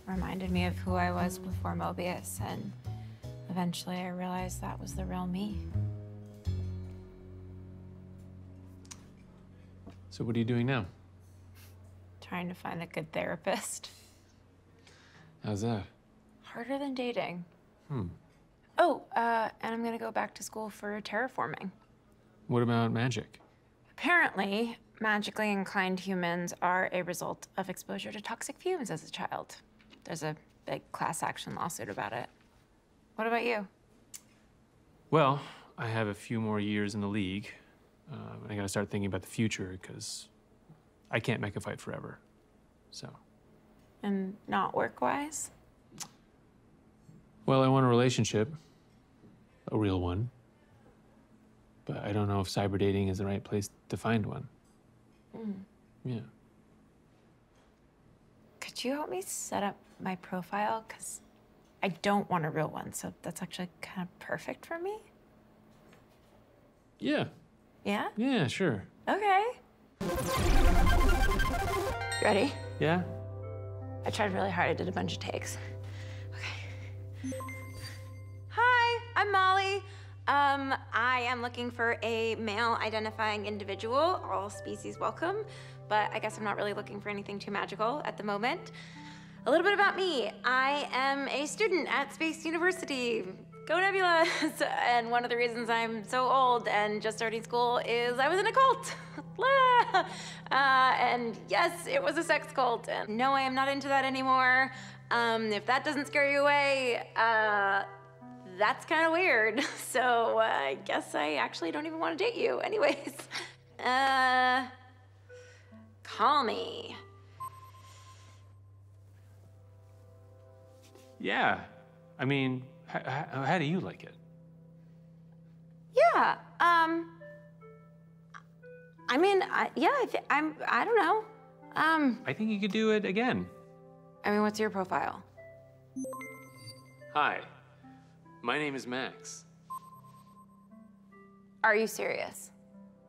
Speaker 2: reminded me of who I was before Mobius, and eventually I realized that was the real me.
Speaker 3: So what are you doing now?
Speaker 2: Trying to find a good therapist.
Speaker 3: How's that?
Speaker 2: Harder than dating. Oh, and I'm gonna go back to school for terraforming.
Speaker 3: What about magic?
Speaker 2: Apparently, magically inclined humans are a result of exposure to toxic fumes as a child. There's a big class action lawsuit about it. What about you?
Speaker 3: Well, I have a few more years in the league. I gotta start thinking about the future because I can't make a fight forever. So.
Speaker 2: And not work-wise?
Speaker 3: Well, I want a relationship, a real one. But I don't know if cyber dating is the right place to find one. Yeah.
Speaker 2: Could you help me set up my profile? Because I don't want a real one, so that's actually kind of perfect for me.
Speaker 3: Yeah.
Speaker 2: Yeah?
Speaker 3: Yeah, sure.
Speaker 2: Okay. Ready?
Speaker 3: Yeah?
Speaker 2: I tried really hard. I did a bunch of takes. Okay. Hi, I'm Molly. I am looking for a male identifying individual. All species welcome, but I guess I'm not really looking for anything too magical at the moment. A little bit about me. I am a student at Space University. Go Nebula! And one of the reasons I'm so old and just starting school is I was in a cult. And yes, it was a sex cult. And no, I am not into that anymore. If that doesn't scare you away, that's kind of weird. So I guess I actually don't even want to date you. Anyways, call me.
Speaker 3: Yeah. I mean, how do you like it?
Speaker 2: Yeah. I mean, yeah. I don't know.
Speaker 3: I think you could do it again.
Speaker 2: I mean, what's your profile?
Speaker 3: Hi. My name is Max.
Speaker 2: Are you serious?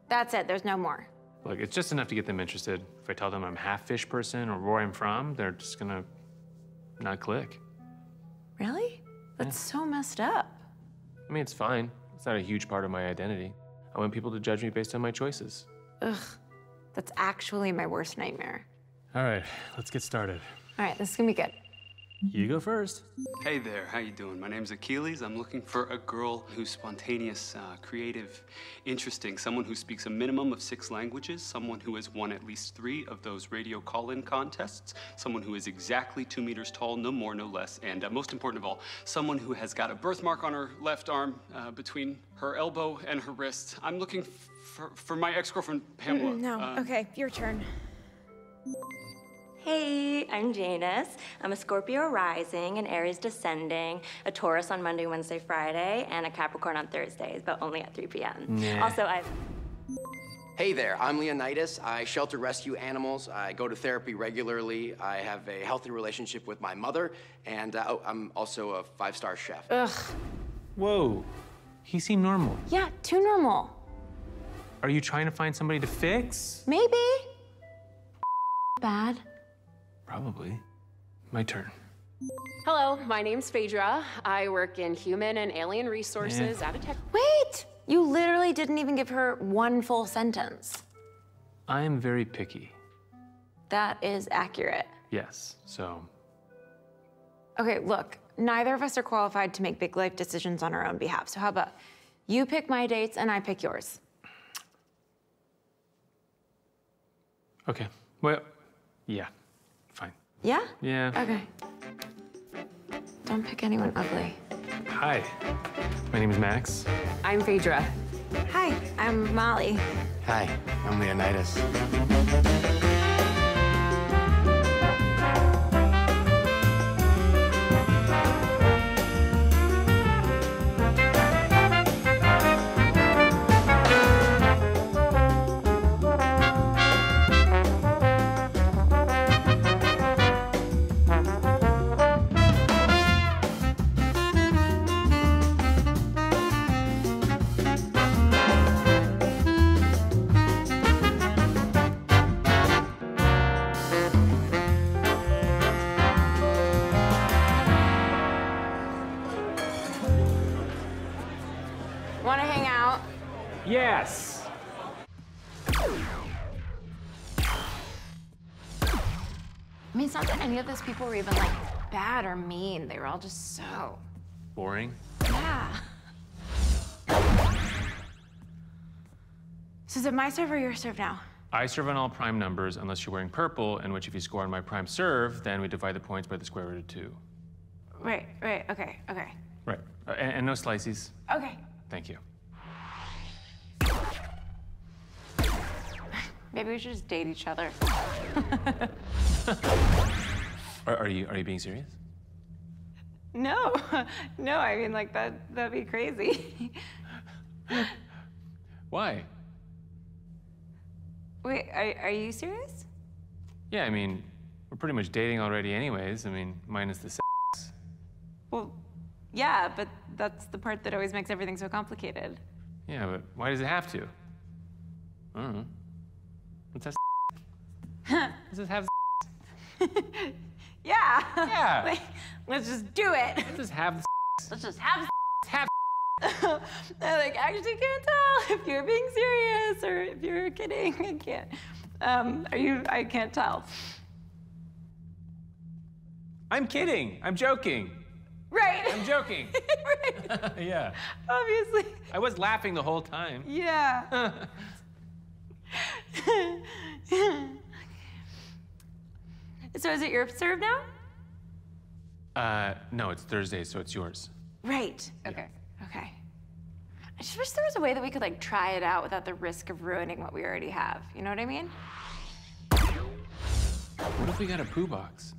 Speaker 2: That's it. There's no more.
Speaker 3: Look, it's just enough to get them interested. If I tell them I'm half fish person or where I'm from, they're just gonna not click.
Speaker 2: Really? That's so messed up.
Speaker 3: I mean, it's fine. It's not a huge part of my identity. I want people to judge me based on my choices.
Speaker 2: Ugh. That's actually my worst nightmare.
Speaker 3: All right, let's get started.
Speaker 2: All right, this is gonna be good.
Speaker 3: You go first.
Speaker 12: Hey there, how you doing? My name's Achilles. I'm looking for a girl who's spontaneous, creative, interesting, someone who speaks a minimum of 6 languages, someone who has won at least 3 of those radio call-in contests, someone who is exactly 2 meters tall, no more, no less, and most important of all, someone who has got a birthmark on her left arm between her elbow and her wrist. I'm looking for my ex-girlfriend, Pamela.
Speaker 2: No, okay, your turn.
Speaker 14: Hey, I'm Janus. I'm a Scorpio rising, an Aries descending, a Taurus on Monday, Wednesday, Friday, and a Capricorn on Thursdays, but only at 3 p.m.
Speaker 3: Nah.
Speaker 14: Also, I've...
Speaker 15: Hey there, I'm Leonidas. I shelter rescue animals. I go to therapy regularly. I have a healthy relationship with my mother, and I'm also a 5-star chef.
Speaker 2: Ugh.
Speaker 3: Whoa, he seemed normal.
Speaker 2: Yeah, too normal.
Speaker 3: Are you trying to find somebody to fix?
Speaker 2: Maybe. Bad.
Speaker 3: Probably. My turn.
Speaker 16: Hello, my name's Phaedra. I work in human and alien resources at a tech.
Speaker 2: Wait! You literally didn't even give her one full sentence.
Speaker 3: I am very picky.
Speaker 2: That is accurate.
Speaker 3: Yes, so.
Speaker 2: Okay, look, neither of us are qualified to make big life decisions on our own behalf. So how about you pick my dates and I pick yours?
Speaker 3: Okay, well, yeah, fine.
Speaker 2: Yeah?
Speaker 3: Yeah.
Speaker 2: Okay. Don't pick anyone ugly.
Speaker 3: Hi, my name is Max.
Speaker 16: I'm Phaedra.
Speaker 2: Hi, I'm Molly.
Speaker 15: Hi, I'm Leonidas.
Speaker 2: Want to hang out?
Speaker 3: Yes.
Speaker 2: I mean, it's not that any of those people were even, like, bad or mean. They were all just so...
Speaker 3: Boring?
Speaker 2: Yeah. So is it my serve or your serve now?
Speaker 3: I serve on all prime numbers unless you're wearing purple, in which if you score on my prime serve, then we divide the points by the square root of 2.
Speaker 2: Right, okay.
Speaker 3: Right. And no slices.
Speaker 2: Okay.
Speaker 3: Thank you.
Speaker 2: Maybe we should just date each other.
Speaker 3: Are you being serious?
Speaker 2: No, I mean, like, that'd be crazy.
Speaker 3: Why?
Speaker 2: Wait, are you serious?
Speaker 3: Yeah, I mean, we're pretty much dating already anyways. I mean, minus the sex.
Speaker 2: Well, yeah, but that's the part that always makes everything so complicated.
Speaker 3: Yeah, but why does it have to? I don't know. Let's have Let's just have
Speaker 2: Yeah.
Speaker 3: Yeah.
Speaker 2: Like, let's just do it.
Speaker 3: Let's just have
Speaker 2: Let's just have
Speaker 3: have
Speaker 2: I like actually can't tell if you're being serious or if you're kidding. I can't. I can't tell.
Speaker 3: I'm kidding. I'm joking.
Speaker 2: Right.
Speaker 3: I'm joking.
Speaker 2: Right.
Speaker 3: Yeah.
Speaker 2: Obviously.
Speaker 3: I was laughing the whole time.
Speaker 2: Yeah. So is it your serve now?
Speaker 3: No, it's Thursday, so it's yours.
Speaker 2: Right. Okay. Okay. I just wish there was a way that we could like try it out without the risk of ruining what we already have. You know what I mean?
Speaker 3: What if we got a poo box?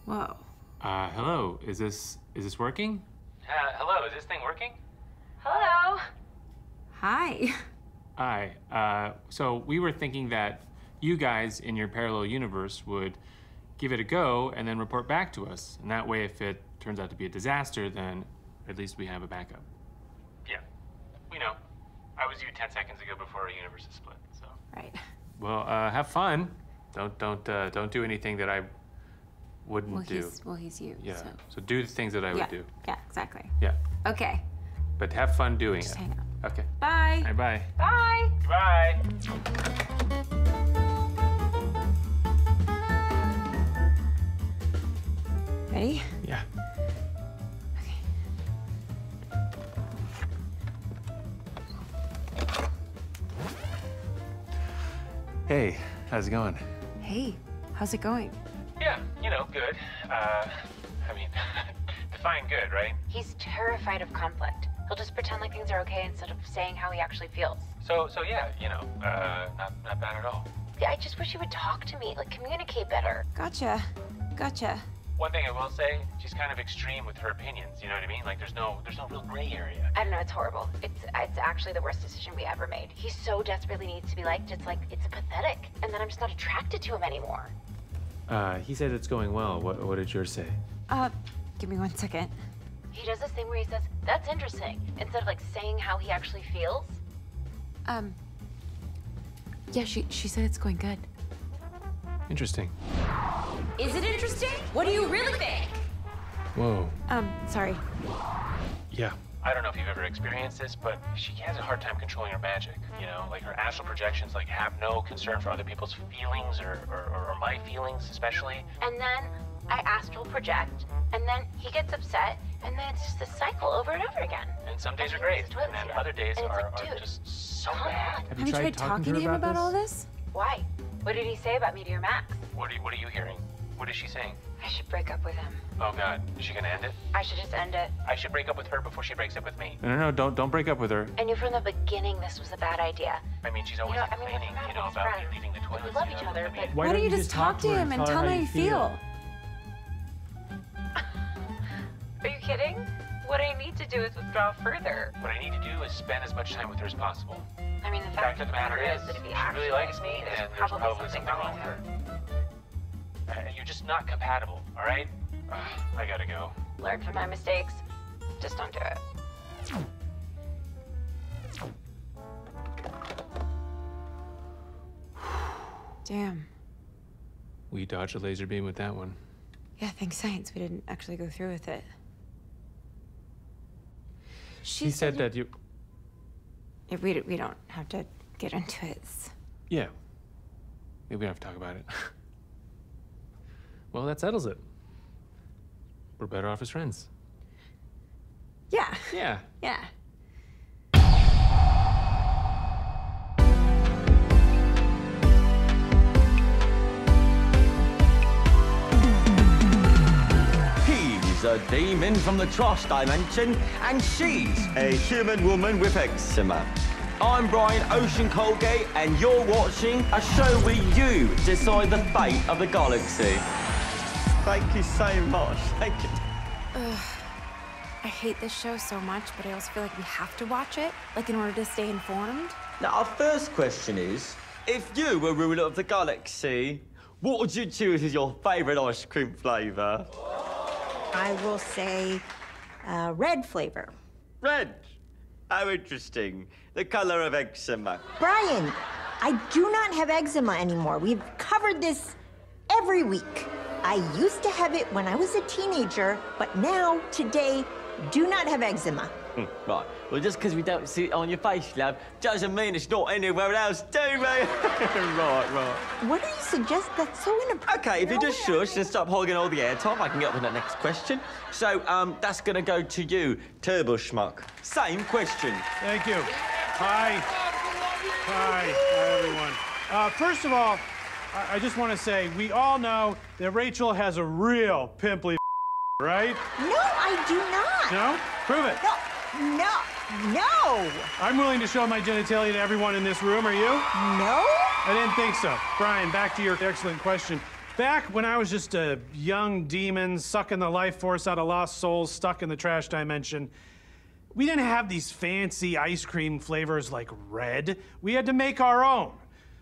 Speaker 2: Whoa.
Speaker 3: Hello. Is this working? Hello. Is this thing working?
Speaker 2: Hello. Hi.
Speaker 3: Hi. So we were thinking that you guys in your parallel universe would give it a go and then report back to us. And that way, if it turns out to be a disaster, then at least we have a backup. Yeah. We know. I was you 10 seconds ago before our universes split, so.
Speaker 2: Right.
Speaker 3: Well, have fun. Don't do anything that I wouldn't do.
Speaker 2: He's you.
Speaker 3: Yeah. So do the things that I would do.
Speaker 2: Yeah, exactly.
Speaker 3: Yeah.
Speaker 2: Okay.
Speaker 3: But have fun doing
Speaker 2: Just
Speaker 3: it.
Speaker 2: hang out.
Speaker 3: Okay.
Speaker 2: Bye.
Speaker 3: Bye bye.
Speaker 2: Bye.
Speaker 3: Bye.
Speaker 2: Ready?
Speaker 3: Yeah. Hey, how's it going?
Speaker 2: Hey, how's it going?
Speaker 3: Yeah, good. I mean, define good, right?
Speaker 2: He's terrified of conflict. He'll just pretend like things are okay instead of saying how he actually feels.
Speaker 3: So yeah, not bad at all.
Speaker 2: Yeah, I just wish he would talk to me, like communicate better. Gotcha.
Speaker 3: One thing I will say, she's kind of extreme with her opinions, you know what I mean? Like there's no real gray area.
Speaker 2: I don't know, it's horrible. It's actually the worst decision we ever made. He so desperately needs to be liked, it's pathetic. And then I'm just not attracted to him anymore.
Speaker 3: He said it's going well. What did yours say?
Speaker 2: Give me 1 second. He does this thing where he says, "That's interesting," instead of saying how he actually feels. Yeah, she said it's going good.
Speaker 3: Interesting.
Speaker 2: Is it interesting? What do you really think?
Speaker 3: Whoa.
Speaker 2: Sorry.
Speaker 3: Yeah. I don't know if you've ever experienced this, but she has a hard time controlling her magic. Like her astral projections have no concern for other people's feelings or my feelings especially.
Speaker 2: And then I astral project, and then he gets upset, and then it's just this cycle over and over again.
Speaker 3: And some days are great, and then other days are just so bad.
Speaker 2: Have you tried talking to him about all this? Why? What did he say about Meteor Max?
Speaker 3: What are you hearing? What is she saying?
Speaker 2: I should break up with him.
Speaker 3: Oh God, is she gonna end it?
Speaker 2: I should just end it.
Speaker 3: I should break up with her before she breaks up with me. No, don't break up with her.
Speaker 2: I knew from the beginning this was a bad idea.
Speaker 3: I mean, she's always complaining, about me leaving the toilets.
Speaker 2: We love each other, but
Speaker 17: Why don't you just talk to him and tell him how you feel?
Speaker 2: Are you kidding? What I need to do is withdraw further.
Speaker 3: What I need to do is spend as much time with her as possible.
Speaker 2: I mean, the
Speaker 3: fact of the matter is,
Speaker 2: that if he
Speaker 3: she really likes me, and there's probably something wrong with her. You're just not compatible, all right? I gotta go.
Speaker 2: Learn from my mistakes. Just don't do it. Damn.
Speaker 3: We dodged a laser beam with that one.
Speaker 2: Yeah, thanks science. We didn't actually go through with it.
Speaker 3: She said that you...
Speaker 2: Yeah, we don't have to get into it.
Speaker 3: Yeah. Maybe we don't have to talk about it. Well, that settles it. We're better off as friends.
Speaker 2: Yeah.
Speaker 3: Yeah.
Speaker 2: Yeah.
Speaker 18: He's a demon from the trash dimension, and she's a human woman with eczema. I'm Brian Ocean Colgate, and you're watching a show where you decide the fate of the galaxy. Thank you so much. Thank you.
Speaker 2: Ugh. I hate this show so much, but I also feel like we have to watch it, like in order to stay informed.
Speaker 18: Now, our first question is, if you were ruler of the galaxy, what would you choose as your favourite ice cream flavour?
Speaker 19: I will say red flavor.
Speaker 18: Red? How interesting. The colour of eczema.
Speaker 19: Brian, I do not have eczema anymore. We've covered this every week. I used to have it when I was a teenager, but now, today, do not have eczema.
Speaker 18: Right. Well, just because we don't see it on your face, love, doesn't mean it's not anywhere else, do we? Right.
Speaker 19: What do you suggest? That's so inappropriate.
Speaker 18: Okay, if you just shush and stop hogging all the airtime, I can get up with the next question. So, that's gonna go to you, Turbo Schmuck. Same question.
Speaker 20: Thank you. Hi. Hi, everyone. First of all, I just want to say, we all know that Rachel has a real pimply right?
Speaker 19: No, I do not.
Speaker 20: No? Prove it.
Speaker 19: No.
Speaker 20: I'm willing to show my genitalia to everyone in this room. Are you?
Speaker 19: No.
Speaker 20: I didn't think so. Brian, back to your excellent question. Back when I was just a young demon sucking the life force out of lost souls stuck in the trash dimension, we didn't have these fancy ice cream flavors like red. We had to make our own.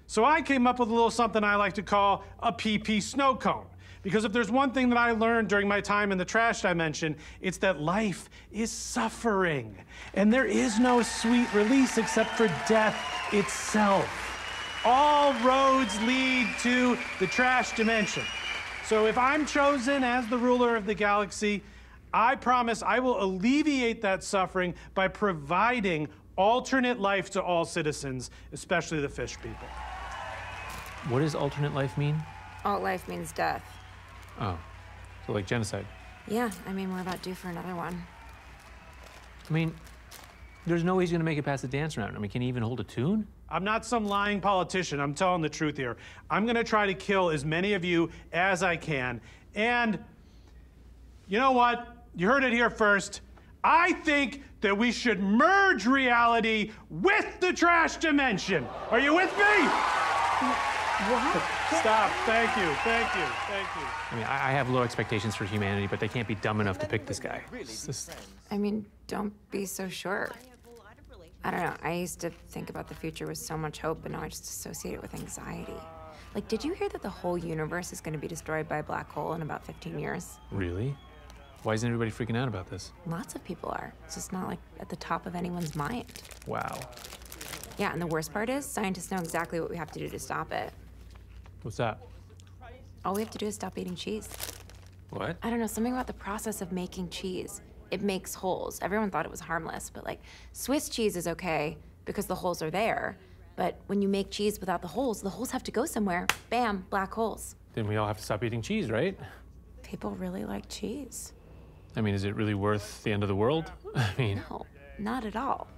Speaker 20: So I came up with a little something I like to call a PP snow cone. Because if there's one thing that I learned during my time in the trash dimension, it's that life is suffering. And there is no sweet release except for death itself. All roads lead to the trash dimension. So if I'm chosen as the ruler of the galaxy, I promise I will alleviate that suffering by providing alternate life to all citizens, especially the fish people.
Speaker 3: What does alternate life mean?
Speaker 2: Alt life means death.
Speaker 3: Oh, so like genocide.
Speaker 2: Yeah, I mean, we're about due for another one.
Speaker 3: I mean, there's no way he's gonna make it past the dance round. I mean, can he even hold a tune?
Speaker 20: I'm not some lying politician. I'm telling the truth here. I'm gonna try to kill as many of you as I can. And you know what? You heard it here first. I think that we should merge reality with the trash dimension. Are you with me?
Speaker 19: What?
Speaker 20: Stop. Thank you.
Speaker 3: I mean, I have low expectations for humanity, but they can't be dumb enough to pick this guy.
Speaker 2: I mean, don't be so sure. I don't know. I used to think about the future with so much hope, but now I just associate it with anxiety. Like, did you hear that the whole universe is going to be destroyed by a black hole in about 15 years?
Speaker 3: Really? Why isn't everybody freaking out about this?
Speaker 2: Lots of people are. It's just not, like, at the top of anyone's mind.
Speaker 3: Wow.
Speaker 2: Yeah, and the worst part is, scientists know exactly what we have to do to stop it.
Speaker 3: What's that?
Speaker 2: All we have to do is stop eating cheese.
Speaker 3: What?
Speaker 2: I don't know, something about the process of making cheese. It makes holes. Everyone thought it was harmless, but like, Swiss cheese is okay because the holes are there. But when you make cheese without the holes have to go somewhere. Bam, black holes.
Speaker 3: Then we all have to stop eating cheese, right?
Speaker 2: People really like cheese.
Speaker 3: I mean, is it really worth the end of the world? I mean...
Speaker 2: No, not at all.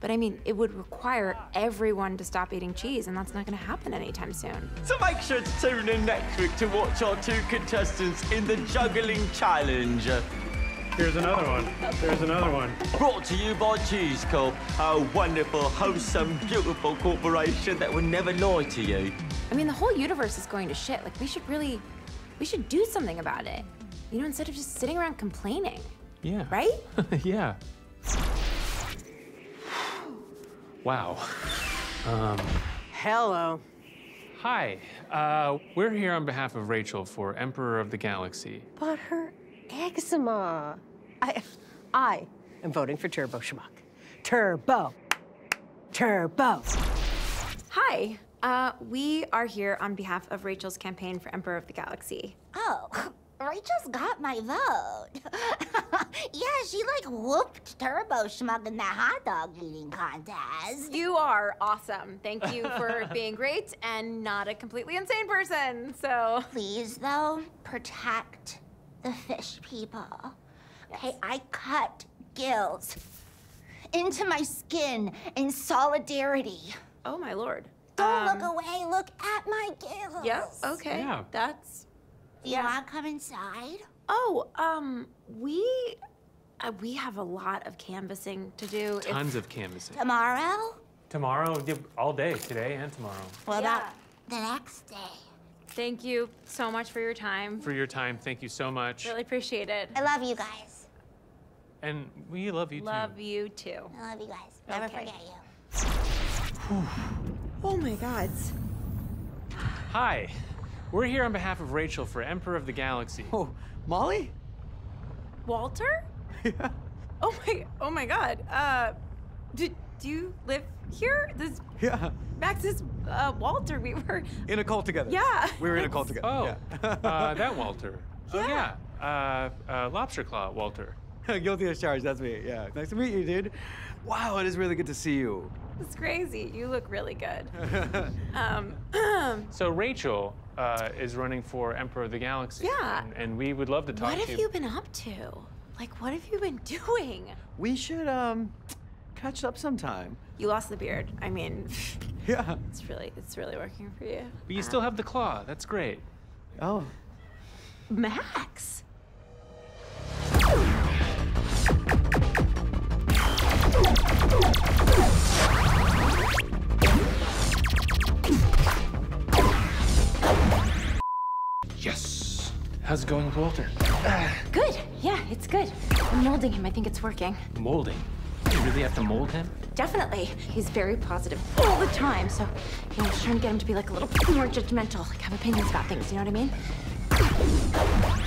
Speaker 2: But I mean, it would require everyone to stop eating cheese, and that's not gonna happen anytime soon.
Speaker 18: So make sure to tune in next week to watch our two contestants in the juggling challenge.
Speaker 20: Here's another one.
Speaker 18: Brought to you by Cheese Corp, a wonderful, wholesome, beautiful corporation that will never lie to you.
Speaker 2: I mean, the whole universe is going to shit. Like, we should do something about it. You know, instead of just sitting around complaining.
Speaker 3: Yeah.
Speaker 2: Right?
Speaker 3: Yeah. Wow.
Speaker 21: Hello.
Speaker 3: Hi. We're here on behalf of Rachel for Emperor of the Galaxy.
Speaker 21: But her eczema. I am voting for Turbo Schmuck. Turbo.
Speaker 2: Hi. We are here on behalf of Rachel's campaign for Emperor of the Galaxy.
Speaker 22: Oh, Rachel's got my vote. Yeah, she like
Speaker 6: whooped Turbo Schmuck in the hot dog eating contest.
Speaker 2: You are awesome. Thank you for being great and not a completely insane person, so.
Speaker 6: Please, though, protect the fish people. Okay, I cut gills into my skin in solidarity.
Speaker 2: Oh, my lord.
Speaker 6: Don't look away, look at my gills.
Speaker 2: Yeah, okay.
Speaker 3: Yeah.
Speaker 2: That's.
Speaker 6: Do you want to come inside?
Speaker 2: Oh, we have a lot of canvassing to do.
Speaker 3: Tons of canvassing.
Speaker 6: Tomorrow?
Speaker 3: Tomorrow, all day, today and tomorrow.
Speaker 6: What about the next day?
Speaker 2: Thank you so much for your time.
Speaker 3: For your time, thank you so much.
Speaker 2: Really appreciate it.
Speaker 6: I love you guys.
Speaker 3: And we love you too.
Speaker 2: Love you too.
Speaker 6: I love you guys. Never forget you.
Speaker 2: Oh my God.
Speaker 3: Hi, we're here on behalf of Rachel for Emperor of the Galaxy.
Speaker 11: Oh, Molly?
Speaker 2: Walter?
Speaker 11: Yeah.
Speaker 2: Oh my God. Do you live here?
Speaker 11: Yeah.
Speaker 2: Max is Walter. We were
Speaker 11: In a cult together.
Speaker 2: Yeah.
Speaker 11: We were in a cult together.
Speaker 3: Oh,
Speaker 11: Yeah.
Speaker 3: that Walter.
Speaker 2: Yeah.
Speaker 3: Oh, yeah. Lobster Claw, Walter.
Speaker 11: Guilty as charged, that's me. Yeah. Nice to meet you, dude. Wow, it is really good to see you.
Speaker 2: It's crazy. You look really good.
Speaker 3: So Rachel is running for Emperor of the Galaxy.
Speaker 2: Yeah.
Speaker 3: And we would love to talk
Speaker 2: What
Speaker 3: to you.
Speaker 2: have you been up to? Like, what have you been doing?
Speaker 11: We should catch up sometime.
Speaker 2: You lost the beard. I mean,
Speaker 11: Yeah.
Speaker 2: it's really working for you.
Speaker 3: But you still have the claw. That's great.
Speaker 11: Oh.
Speaker 2: Max.
Speaker 3: Yes. How's it going with Walter?
Speaker 2: Good. Yeah, it's good. I'm molding him. I think it's working.
Speaker 3: Molding. You really have to mold him?
Speaker 2: Definitely. He's very positive all the time. So, I'm just trying to get him to be like a little more judgmental, like have opinions about things. You know what I mean?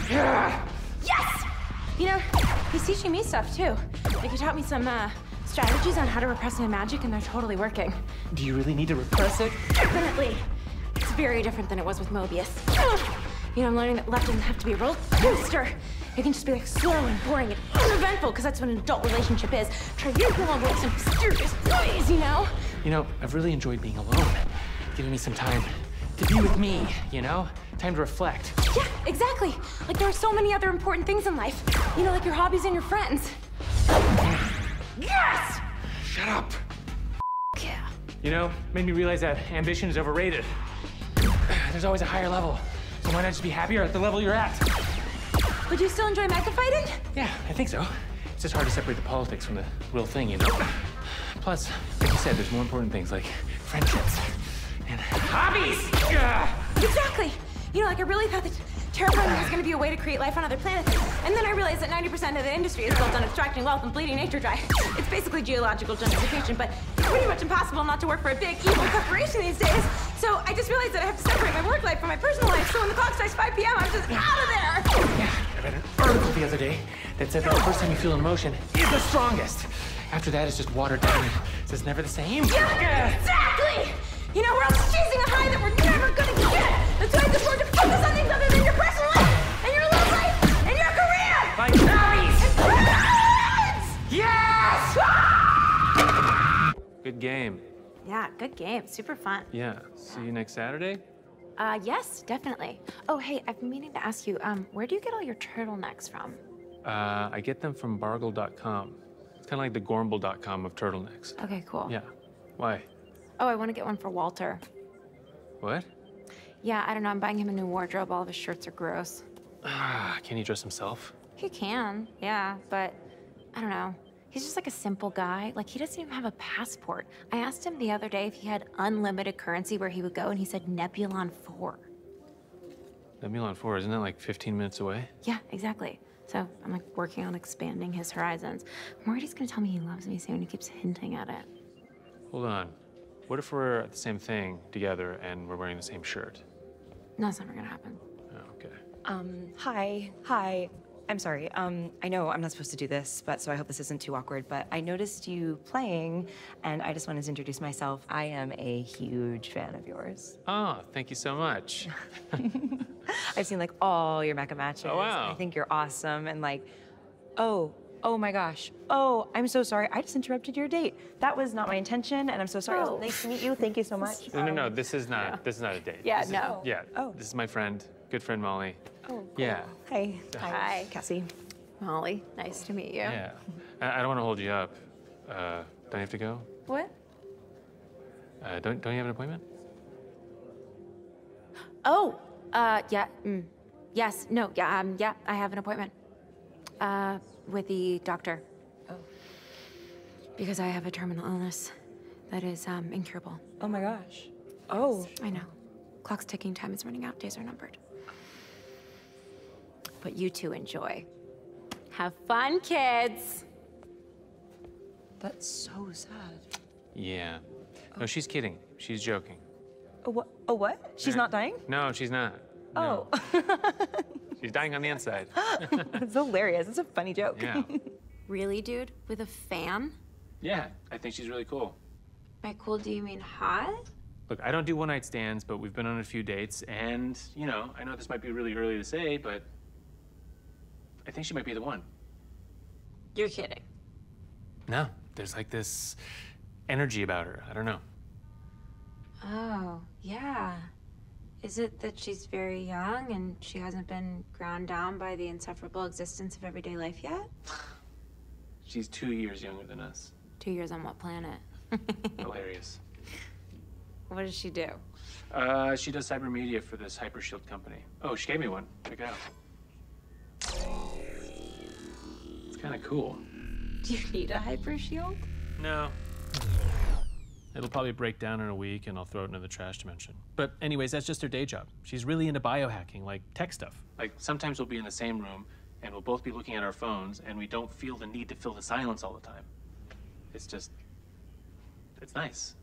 Speaker 2: Yes! You know, he's teaching me stuff too. Like he taught me some strategies on how to repress my magic, and they're totally working.
Speaker 3: Do you really need to repress it?
Speaker 2: Definitely. It's very different than it was with Mobius. You know, I'm learning that love doesn't have to be a roller coaster. It can just be like slow and boring and uneventful, because that's what an adult relationship is. Try you along with some mysterious ways, you know?
Speaker 3: You know, I've really enjoyed being alone. Giving me some time to be with me, you know? Time to reflect.
Speaker 2: Yeah, exactly. Like there are so many other important things in life. You know, like your hobbies and your friends. Yes!
Speaker 3: Shut up.
Speaker 2: Yeah.
Speaker 3: You know, made me realize that ambition is overrated. There's always a higher level. So why not just be happier at the level you're at?
Speaker 2: Would you still enjoy mecha fighting?
Speaker 3: Yeah, I think so. It's just hard to separate the politics from the real thing, you know? Plus, like you said, there's more important things like friendships and hobbies!
Speaker 2: Exactly. You know, like I really thought that terraforming was going to be a way to create life on other planets. And then I realized that 90% of the industry is built on extracting wealth and bleeding nature dry. It's basically geological gentrification, but it's pretty much impossible not to work for a big, evil corporation these days. So I just realized that I have to separate my work life from my personal life, so when the clock strikes 5 p.m., I'm just out of there!
Speaker 3: Yeah, I read an article the other day that said that the first time you feel an emotion is the strongest. After that, it's just watered down. So it's never the same.
Speaker 2: Yeah, exactly! You know, we're all chasing a high that we're never gonna get! That's why it's important to focus on things other than your personal life, and your love life, and your career!
Speaker 3: Like hobbies!
Speaker 2: Yes!
Speaker 3: Good game.
Speaker 2: Yeah, good game. Super fun.
Speaker 3: Yeah. See you next Saturday?
Speaker 2: Yes, definitely. Oh, hey, I've been meaning to ask you, where do you get all your turtlenecks from?
Speaker 3: I get them from Bargle.com. It's kind of like the Gormble.com of turtlenecks.
Speaker 2: Okay, cool.
Speaker 3: Yeah. Why?
Speaker 2: Oh, I want to get one for Walter.
Speaker 3: What?
Speaker 2: Yeah, I don't know. I'm buying him a new wardrobe. All of his shirts are gross.
Speaker 3: Can he dress himself?
Speaker 2: He can, yeah, but I don't know. He's just like a simple guy. Like, he doesn't even have a passport. I asked him the other day if he had unlimited currency where he would go, and he said Nebulon 4.
Speaker 3: Nebulon 4, isn't that like 15 minutes away?
Speaker 2: Yeah, exactly. So I'm like working on expanding his horizons. I'm worried he's gonna tell me he loves me soon. He keeps hinting at it.
Speaker 3: Hold on. What if we're at the same thing together and we're wearing the same shirt?
Speaker 2: No, it's never gonna happen.
Speaker 3: Oh, okay.
Speaker 22: Hi. I'm sorry. I know I'm not supposed to do this, but so I hope this isn't too awkward, but I noticed you playing, and I just wanted to introduce myself. I am a huge fan of yours.
Speaker 3: Oh, thank you so much.
Speaker 22: I've seen like all your mecha matches.
Speaker 3: Oh, wow.
Speaker 22: I think you're awesome, and like, oh, Oh my gosh. Oh, I'm so sorry. I just interrupted your date. That was not my intention, and I'm so sorry.
Speaker 2: Oh.
Speaker 22: Nice to meet you. Thank you so much.
Speaker 3: No. This is not. This is not a date.
Speaker 2: Yeah,
Speaker 3: This is-
Speaker 2: no.
Speaker 3: Yeah.
Speaker 22: Oh.
Speaker 3: This is my friend, good friend Molly.
Speaker 22: Oh, cool.
Speaker 3: Yeah.
Speaker 22: Hey.
Speaker 2: Hi.
Speaker 22: Cassie.
Speaker 2: Molly, nice to meet you.
Speaker 3: Yeah. I don't want to hold you up. Don't you have to go?
Speaker 2: What?
Speaker 3: Don't you have an appointment?
Speaker 2: Oh, yeah. Yes, no, yeah, I have an appointment. With the doctor.
Speaker 22: Oh.
Speaker 2: Because I have a terminal illness that is, incurable.
Speaker 22: Oh my gosh. Oh.
Speaker 2: I know. Clock's ticking, time is running out, days are numbered. But you two enjoy. Have fun, kids.
Speaker 22: That's so sad.
Speaker 3: Yeah. No, she's kidding. She's joking.
Speaker 22: Oh, what? She's not dying?
Speaker 3: No, she's not. No.
Speaker 22: Oh.
Speaker 3: She's dying on the inside.
Speaker 22: It's hilarious. It's a funny joke.
Speaker 3: Yeah.
Speaker 2: Really, dude? With a fan?
Speaker 3: Yeah, I think she's really cool.
Speaker 2: By cool, do you mean hot?
Speaker 3: Look, I don't do one-night stands, but we've been on a few dates, and, you know, I know this might be really early to say, but I think she might be the one.
Speaker 2: You're kidding.
Speaker 3: No, there's like this energy about her. I don't know.
Speaker 2: Oh, yeah. Is it that she's very young and she hasn't been ground down by the insufferable existence of everyday life yet?
Speaker 3: She's 2 years younger than us.
Speaker 2: 2 years on what planet?
Speaker 3: Hilarious.
Speaker 2: What does she do?
Speaker 3: She does cyber media for this Hypershield company. Oh, she gave me one. Check it out. It's kind of cool.
Speaker 2: Do you need a hyper shield?
Speaker 3: No. It'll probably break down in a week and I'll throw it into the trash dimension. But anyways, that's just her day job. She's really into biohacking, like tech stuff. Like sometimes we'll be in the same room and we'll both be looking at our phones and we don't feel the need to fill the silence all the time. It's just, it's nice.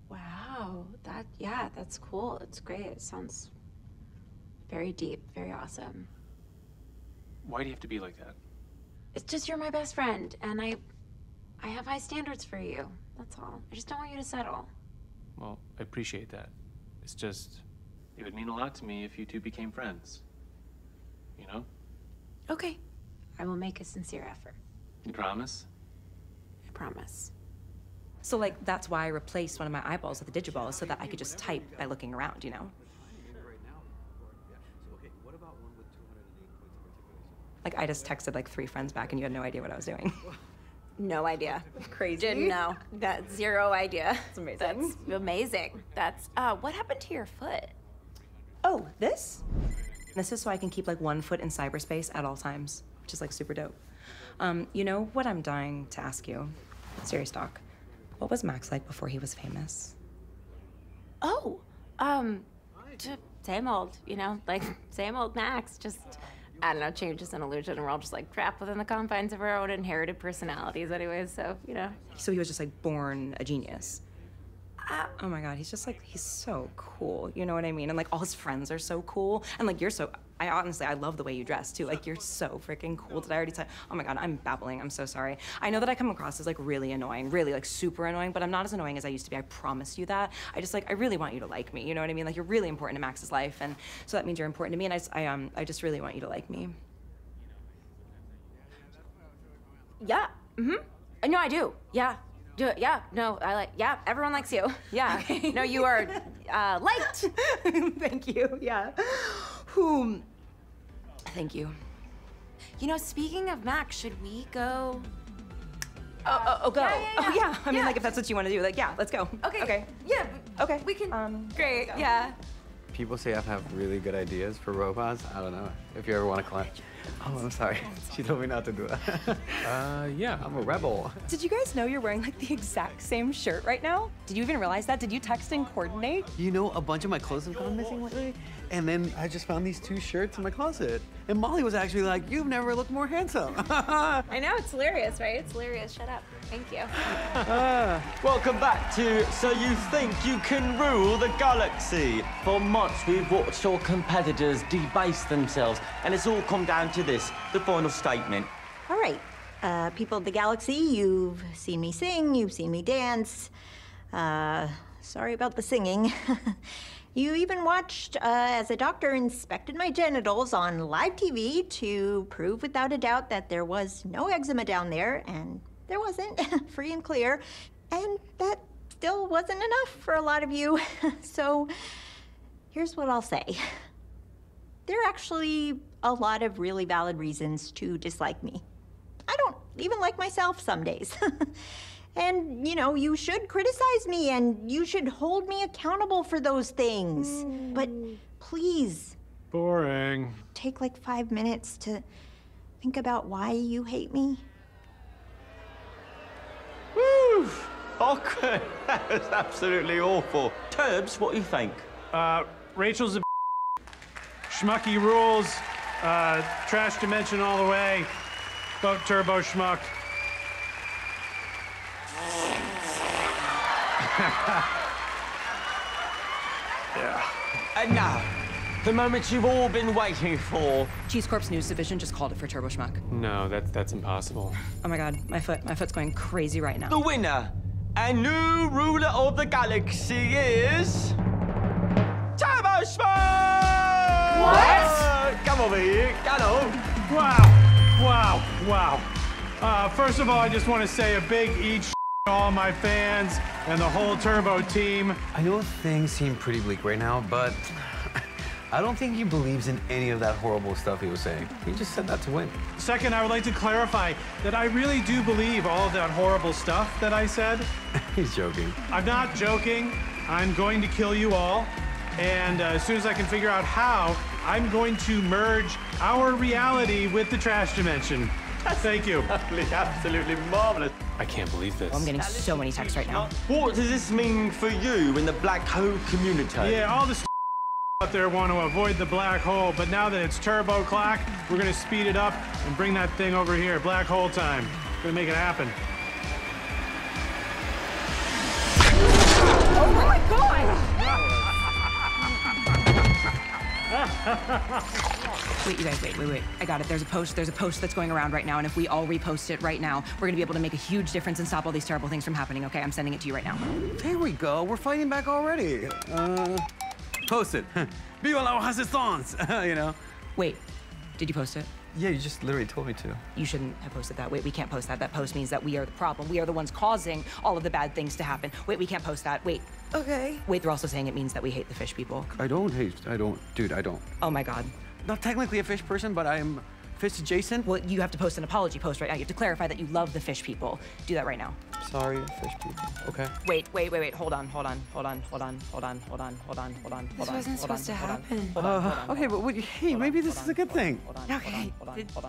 Speaker 2: Wow, that's cool. It's great. It sounds very deep, very awesome.
Speaker 3: Why do you have to be like that?
Speaker 2: It's just you're my best friend, and I have high standards for you. That's all. I just don't want you to settle.
Speaker 3: Well, I appreciate that. It's just, it would mean a lot to me if you two became friends. You know?
Speaker 2: Okay. I will make a sincere effort.
Speaker 3: You promise?
Speaker 2: I promise.
Speaker 22: So, like, that's why I replaced one of my eyeballs with a digiball so that I could just type by looking around, you know? Like, I just texted, like, 3 friends back and you had no idea what I was doing.
Speaker 2: No idea.
Speaker 22: Crazy.
Speaker 2: Didn't know. Got zero idea.
Speaker 22: It's amazing.
Speaker 2: That's amazing. That's, what happened to your foot?
Speaker 22: Oh, this? This is so I can keep, like, 1 foot in cyberspace at all times, which is, like, super dope. You know what I'm dying to ask you? Serious talk. What was Max like before he was famous?
Speaker 2: Oh, same old, you know, like, same old Max, just, I don't know, change is an illusion, and we're all just, like, trapped within the confines of our own inherited personalities anyways, so, you know.
Speaker 22: So he was just, like, born a genius. Oh my God, he's just, like, he's so cool, you know what I mean? And, like, all his friends are so cool, and, like, you're so, I love the way you dress, too. Like, you're so freaking cool. Did I already tell you? Oh my God, I'm babbling, I'm so sorry. I know that I come across as, like, really annoying, really, like, super annoying, but I'm not as annoying as I used to be, I promise you that. I just, like, I really want you to like me, you know what I mean? Like, you're really important to Max's life, and so that means you're important to me, and I just really want you to like me. Yeah, no, I do, yeah. Yeah, no, everyone likes you. Yeah, okay. No, you are liked. Thank you, yeah. Thank you.
Speaker 2: You know, speaking of Max, should we go?
Speaker 22: Go.
Speaker 2: Yeah.
Speaker 22: Oh, yeah. I mean, like, if that's what you want to do, like, yeah, let's go.
Speaker 2: Okay.
Speaker 22: Okay.
Speaker 2: Yeah.
Speaker 22: Okay.
Speaker 2: We can. Great. Yeah.
Speaker 11: People say I have really good ideas for robots. I don't know if you ever want to climb. Oh, I'm sorry. She told me not to do that.
Speaker 3: Yeah.
Speaker 11: I'm a rebel.
Speaker 22: Did you guys know you're wearing, like, the exact same shirt right now? Did you even realize that? Did you text and coordinate?
Speaker 11: You know, a bunch of my clothes have gone missing lately, and then I just found these 2 shirts in my closet. And Molly was actually like, "You've never looked more handsome."
Speaker 2: I know, it's hilarious, right? It's hilarious. Shut up. Thank you.
Speaker 18: Welcome back to So You Think You Can Rule the Galaxy. For months, we've watched your competitors debase themselves, and it's all come down to this, the final statement.
Speaker 19: All right, people of the galaxy, you've seen me sing, you've seen me dance. Sorry about the singing. You even watched as a doctor inspected my genitals on live TV to prove without a doubt that there was no eczema down there, and there wasn't, free and clear. And that still wasn't enough for a lot of you. So here's what I'll say. There are actually a lot of really valid reasons to dislike me. I don't even like myself some days. And, you know, you should criticize me and you should hold me accountable for those things. But please.
Speaker 20: Boring.
Speaker 19: Take like 5 minutes to think about why you hate me.
Speaker 18: Woo! Okay, that was absolutely awful. Turbs, what do you think?
Speaker 20: Rachel's a Schmucky rules. Trash dimension all the way. Vote Turbo Schmuck.
Speaker 18: Yeah. And now, the moment you've all been waiting for.
Speaker 22: Cheese Corp's news division just called it for Turbo Schmuck.
Speaker 3: No, that's impossible.
Speaker 22: Oh my God, my foot's going crazy right now.
Speaker 18: The winner and new ruler of the galaxy is Turbo Schmuck!
Speaker 20: What?
Speaker 18: Come over here, get on.
Speaker 20: Wow. First of all, I just want to say a big eat to all my fans and the whole Turbo team.
Speaker 11: I know things seem pretty bleak right now, but I don't think he believes in any of that horrible stuff he was saying. He just said that to win.
Speaker 20: Second, I would like to clarify that I really do believe all of that horrible stuff that I said.
Speaker 11: He's joking.
Speaker 20: I'm not joking. I'm going to kill you all. And as soon as I can figure out how, I'm going to merge our reality with the trash dimension. Thank you.
Speaker 18: Absolutely marvelous.
Speaker 3: I can't believe this.
Speaker 22: Oh, I'm getting so many texts right now.
Speaker 18: What does this mean for you in the black hole community?
Speaker 20: Yeah, all the out there want to avoid the black hole, but now that it's Turbo Clock, we're going to speed it up and bring that thing over here. Black hole time. Going to make it happen.
Speaker 22: Oh my God! Wait, you guys, wait. I got it. There's a post that's going around right now, and if we all repost it right now, we're gonna be able to make a huge difference and stop all these terrible things from happening, okay? I'm sending it to you right now.
Speaker 11: There we go. We're fighting back already. Post it. Viva la resistance, you know?
Speaker 22: Wait, did you post it?
Speaker 11: Yeah, you just literally told me to.
Speaker 22: You shouldn't have posted that. Wait, we can't post that. That post means that we are the problem. We are the ones causing all of the bad things to happen. Wait, we can't post that. Wait.
Speaker 19: Okay.
Speaker 22: Wait, they're also saying it means that we hate the fish people.
Speaker 11: I don't. Dude, I don't.
Speaker 22: Oh my God.
Speaker 11: Not technically a fish person, but I'm fish adjacent.
Speaker 22: Well, you have to post an apology post right now. You have to clarify that you love the fish people. Do that right now.
Speaker 11: Sorry, fish people. Okay.
Speaker 22: Wait. Hold on.
Speaker 17: This wasn't supposed to happen.
Speaker 11: Okay, but hey, maybe this is a good thing.
Speaker 17: Okay.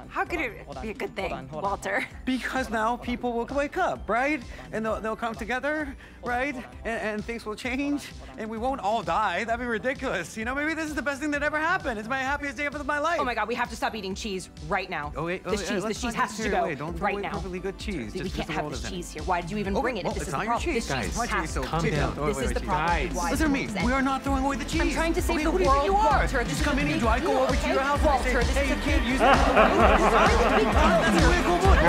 Speaker 17: How could it be a good thing, Walter?
Speaker 11: Because now people will wake up, right? And they'll come together, right? And things will change, and we won't all die. That'd be ridiculous. You know, maybe this is the best thing that ever happened. It's my happiest day of my life.
Speaker 22: Oh my God, we have to stop eating cheese right now.
Speaker 11: Oh wait,
Speaker 22: this cheese has to go right now.
Speaker 11: Really good cheese.
Speaker 22: We can't have this cheese here. Why did you even bring it? If this is the problem, this cheese has to
Speaker 3: calm down.
Speaker 22: This is the problem.
Speaker 11: Listen to me. We are not throwing away the cheese.
Speaker 22: I'm trying to save the
Speaker 11: who do you
Speaker 22: world,
Speaker 11: think you are?
Speaker 22: Walter.
Speaker 11: Just come in and do I go over to your house and say,
Speaker 22: Walter,
Speaker 11: hey, you can't use
Speaker 22: that.
Speaker 11: That's a really cool book.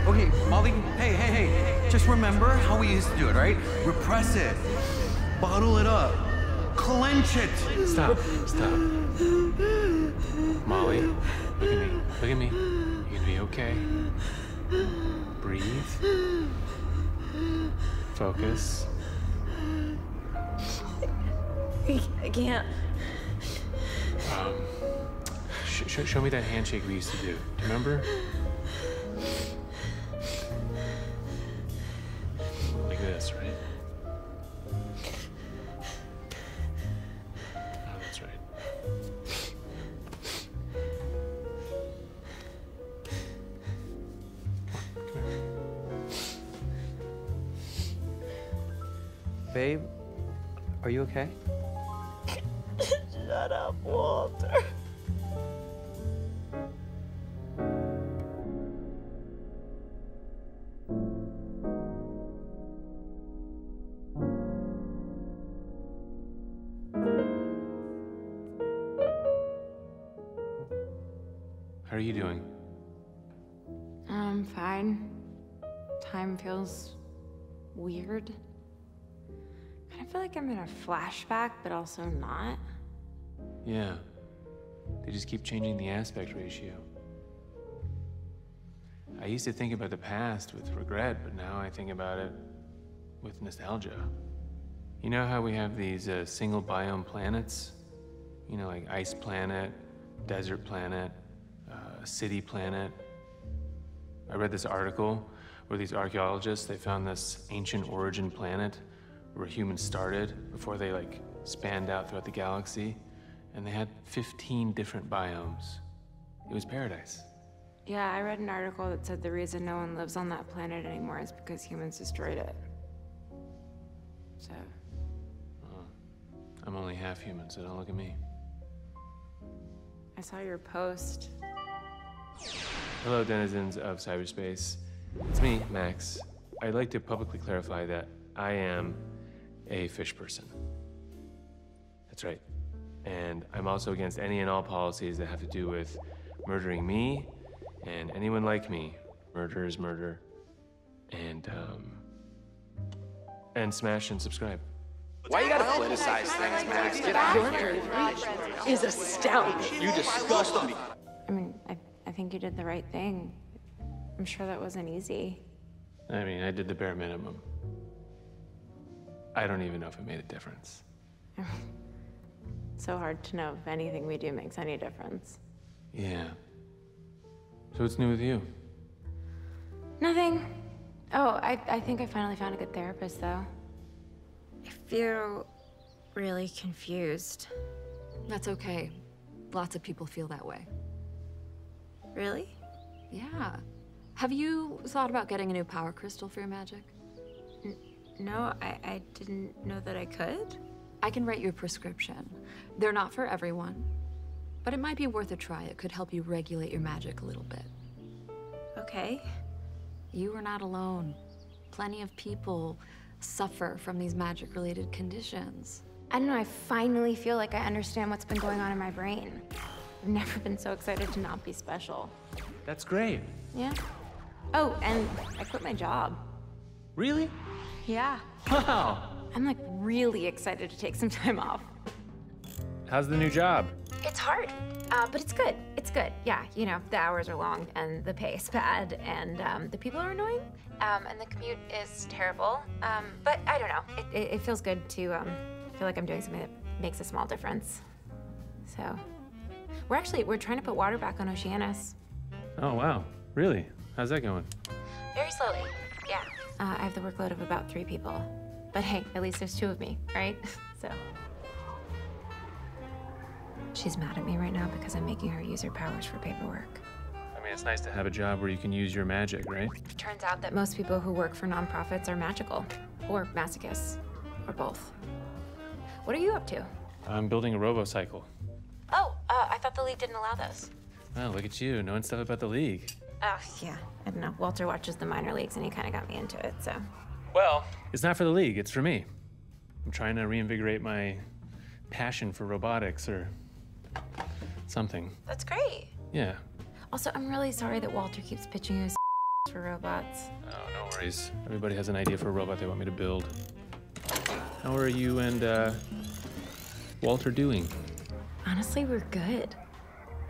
Speaker 11: Okay, Molly, hey. Just remember how we used to do it, right? Repress it. Bottle it up. Clench it.
Speaker 3: Stop. Molly, look at me. You're gonna be okay. Breathe. Focus.
Speaker 17: I can't.
Speaker 3: Show me that handshake we used to do. Do you remember? Like this, right? Oh, that's right.
Speaker 11: Babe, are you okay?
Speaker 6: Shut up, Walter.
Speaker 3: How are you doing?
Speaker 2: I'm fine. time feels weird. I feel like I'm in a flashback, but also not.
Speaker 3: Yeah. They just keep changing the aspect ratio. I used to think about the past with regret, but now I think about it with nostalgia. You know how we have these single biome planets? You know, like ice planet, desert planet, city planet. I read this article where these archaeologists, they found this ancient origin planet where humans started before they like spanned out throughout the galaxy, and they had 15 different biomes. It was paradise.
Speaker 2: Yeah, I read an article that said the reason no one lives on that planet anymore is because humans destroyed it. So.
Speaker 3: I'm only half human, so don't look at me.
Speaker 2: I saw your post.
Speaker 3: Hello, denizens of cyberspace. It's me, Max. I'd like to publicly clarify that I am a fish person. That's right. And I'm also against any and all policies that have to do with murdering me and anyone like me. Murder is murder. And smash and subscribe.
Speaker 15: Why you gotta politicize things, Max? Get out of here.
Speaker 21: Is astounding.
Speaker 15: You disgust me.
Speaker 2: I mean, I think you did the right thing. I'm sure that wasn't easy.
Speaker 3: I mean, I did the bare minimum. I don't even know if it made a difference.
Speaker 2: So hard to know if anything we do makes any difference.
Speaker 3: Yeah. So what's new with you?
Speaker 2: Nothing. Oh, I think I finally found a good therapist, though. I feel really confused.
Speaker 9: That's okay. Lots of people feel that way.
Speaker 2: Really?
Speaker 9: Yeah. Have you thought about getting a new power crystal for your magic?
Speaker 2: No, I didn't know that I could.
Speaker 9: I can write you a prescription. They're not for everyone, but it might be worth a try. It could help you regulate your magic a little bit.
Speaker 2: Okay.
Speaker 9: You are not alone. Plenty of people suffer from these magic-related conditions.
Speaker 2: I don't know, I finally feel like I understand what's been going on in my brain. I've never been so excited to not be special.
Speaker 3: That's great.
Speaker 2: Yeah. Oh, and I quit my job.
Speaker 3: Really?
Speaker 2: Yeah.
Speaker 3: Wow.
Speaker 2: I'm like really excited to take some time off.
Speaker 3: How's the new job?
Speaker 2: It's hard, but it's good. It's good. Yeah, you know, the hours are long and the pay is bad and the people are annoying and the commute is terrible. But I don't know. It feels good to feel like I'm doing something that makes a small difference. So we're trying to put water back on Oceanus.
Speaker 3: Oh, wow. Really? How's that going?
Speaker 2: Very slowly, yeah. I have the workload of about 3 people. But hey, at least there's 2 of me, right? So. She's mad at me right now because I'm making her use her powers for paperwork.
Speaker 3: I mean, it's nice to have a job where you can use your magic, right?
Speaker 2: It turns out that most people who work for nonprofits are magical, or masochists, or both. What are you up to?
Speaker 3: I'm building a robocycle.
Speaker 2: Oh, I thought the league didn't allow those.
Speaker 3: Wow, look at you, knowing stuff about the league.
Speaker 2: Oh, yeah. I don't know. Walter watches the minor leagues and he kind of got me into it, so.
Speaker 3: Well, it's not for the league, it's for me. I'm trying to reinvigorate my passion for robotics or something.
Speaker 2: That's great.
Speaker 3: Yeah.
Speaker 2: Also, I'm really sorry that Walter keeps pitching you for robots.
Speaker 3: Oh, no worries. Everybody has an idea for a robot they want me to build. How are you and Walter doing?
Speaker 2: Honestly, we're good.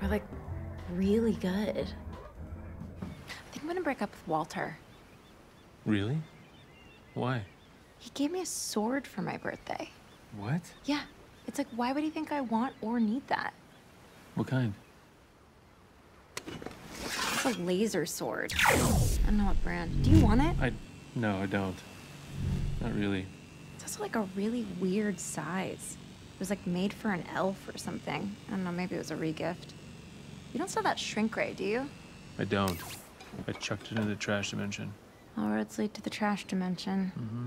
Speaker 2: We're like really good. I think I'm gonna break up with Walter.
Speaker 3: Really? Why?
Speaker 2: He gave me a sword for my birthday.
Speaker 3: What?
Speaker 2: Yeah. It's like, why would he think I want or need that?
Speaker 3: What kind?
Speaker 2: It's a laser sword. I don't know what brand. Do you want it?
Speaker 3: No, I don't. Not really.
Speaker 2: It's also like a really weird size. It was like made for an elf or something. I don't know, maybe it was a regift. You don't sell that shrink ray, do you?
Speaker 3: I don't. I chucked it into the trash dimension.
Speaker 2: All roads lead to the trash dimension.
Speaker 3: Mm-hmm.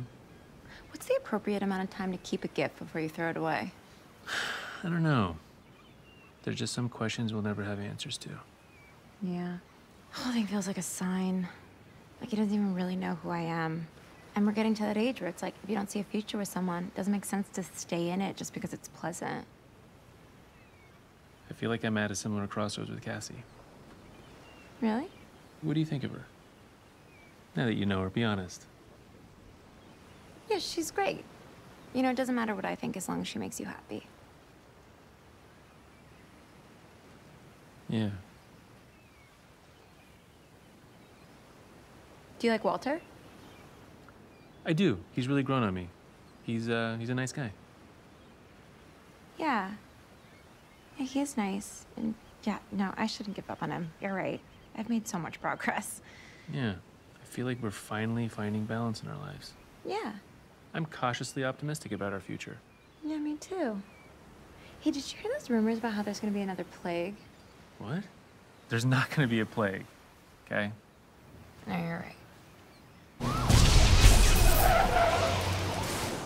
Speaker 2: What's the appropriate amount of time to keep a gift before you throw it away?
Speaker 3: I don't know. There's just some questions we'll never have answers to.
Speaker 2: Yeah. The whole thing feels like a sign. Like he doesn't even really know who I am. And we're getting to that age where it's like, if you don't see a future with someone, it doesn't make sense to stay in it just because it's pleasant.
Speaker 3: I feel like I'm at a similar crossroads with Cassie.
Speaker 2: Really?
Speaker 3: What do you think of her? Now that you know her, be honest.
Speaker 2: Yeah, she's great. You know, it doesn't matter what I think as long as she makes you happy.
Speaker 3: Yeah.
Speaker 2: Do you like Walter?
Speaker 3: I do. He's really grown on me. He's a nice guy.
Speaker 2: Yeah. Yeah, he is nice. And yeah, no, I shouldn't give up on him. You're right. I've made so much progress.
Speaker 3: Yeah. I feel like we're finally finding balance in our lives.
Speaker 2: Yeah.
Speaker 3: I'm cautiously optimistic about our future.
Speaker 2: Yeah, me too. Hey, did you hear those rumors about how there's gonna be another plague?
Speaker 3: What? There's not gonna be a plague, okay?
Speaker 2: No, you're right.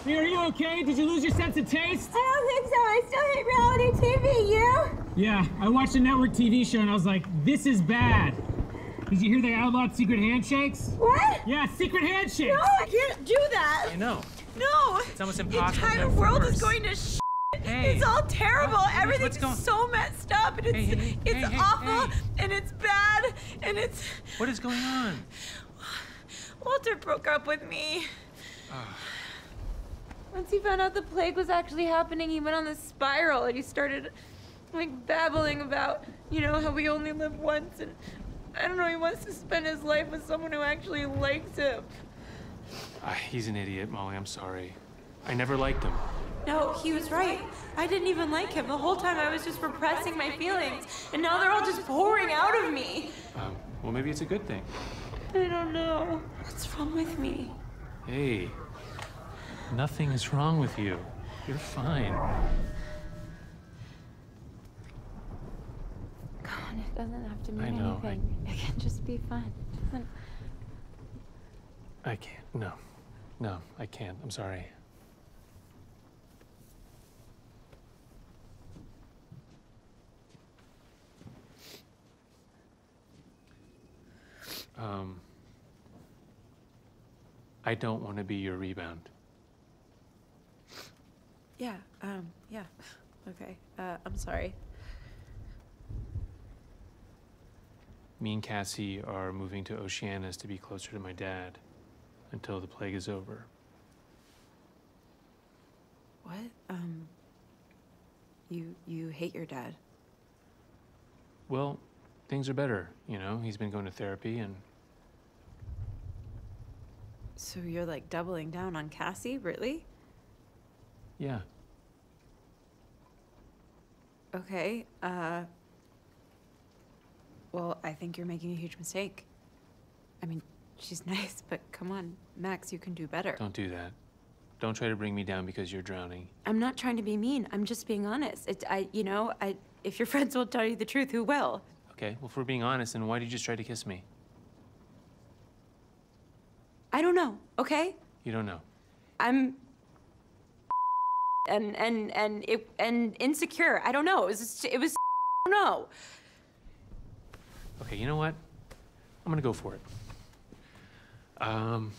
Speaker 1: Hey, are you okay? Did you lose your sense of taste?
Speaker 8: I don't think so. I still hate reality TV. You?
Speaker 1: Yeah, I watched a network TV show and I was like, this is bad. Did you hear they outlawed secret handshakes?
Speaker 8: What?
Speaker 1: Yeah, secret handshakes.
Speaker 8: No, I can't do that.
Speaker 3: I know.
Speaker 8: No.
Speaker 3: It's almost
Speaker 8: The
Speaker 3: impossible.
Speaker 8: entire world is going to shit.
Speaker 3: Hey.
Speaker 8: It's all terrible. Everything's
Speaker 3: going-
Speaker 8: so messed up, and it's awful, and it's bad, and it's.
Speaker 3: What is going on?
Speaker 8: Walter broke up with me.
Speaker 3: Oh.
Speaker 8: Once he found out the plague was actually happening, he went on this spiral, and he started, like, babbling about, you know, how we only live once, and I don't know, he wants to spend his life with someone who actually likes him.
Speaker 3: He's an idiot, Molly. I'm sorry. I never liked him.
Speaker 8: No, he was right. I didn't even like him. The whole time I was just repressing my feelings, and now they're all just pouring out of me.
Speaker 3: Well, maybe it's a good thing.
Speaker 8: I don't know. What's wrong with me?
Speaker 3: Hey, nothing is wrong with you. You're fine.
Speaker 2: Come on, it doesn't have to mean
Speaker 3: I know,
Speaker 2: anything. It can just be fun. It doesn't...
Speaker 3: I can't. No. No, I can't. I'm sorry. I don't want to be your rebound.
Speaker 8: Yeah, yeah. Okay, I'm sorry.
Speaker 3: Me and Cassie are moving to Oceanus to be closer to my dad until the plague is over.
Speaker 22: What? You hate your dad?
Speaker 3: Well, things are better, you know? He's been going to therapy and...
Speaker 22: So you're like doubling down on Cassie, really?
Speaker 3: Yeah.
Speaker 22: Okay, well, I think you're making a huge mistake. I mean, she's nice, but come on, Max, you can do better.
Speaker 3: Don't do that. Don't try to bring me down because you're drowning.
Speaker 22: I'm not trying to be mean. I'm just being honest. If your friends won't tell you the truth, who will?
Speaker 3: Okay, well, if we're being honest, then why did you just try to kiss me?
Speaker 22: I don't know, okay?
Speaker 3: You don't know.
Speaker 22: I'm and insecure. I don't know. It was I don't know.
Speaker 3: Okay, you know what? I'm gonna go for it. I'm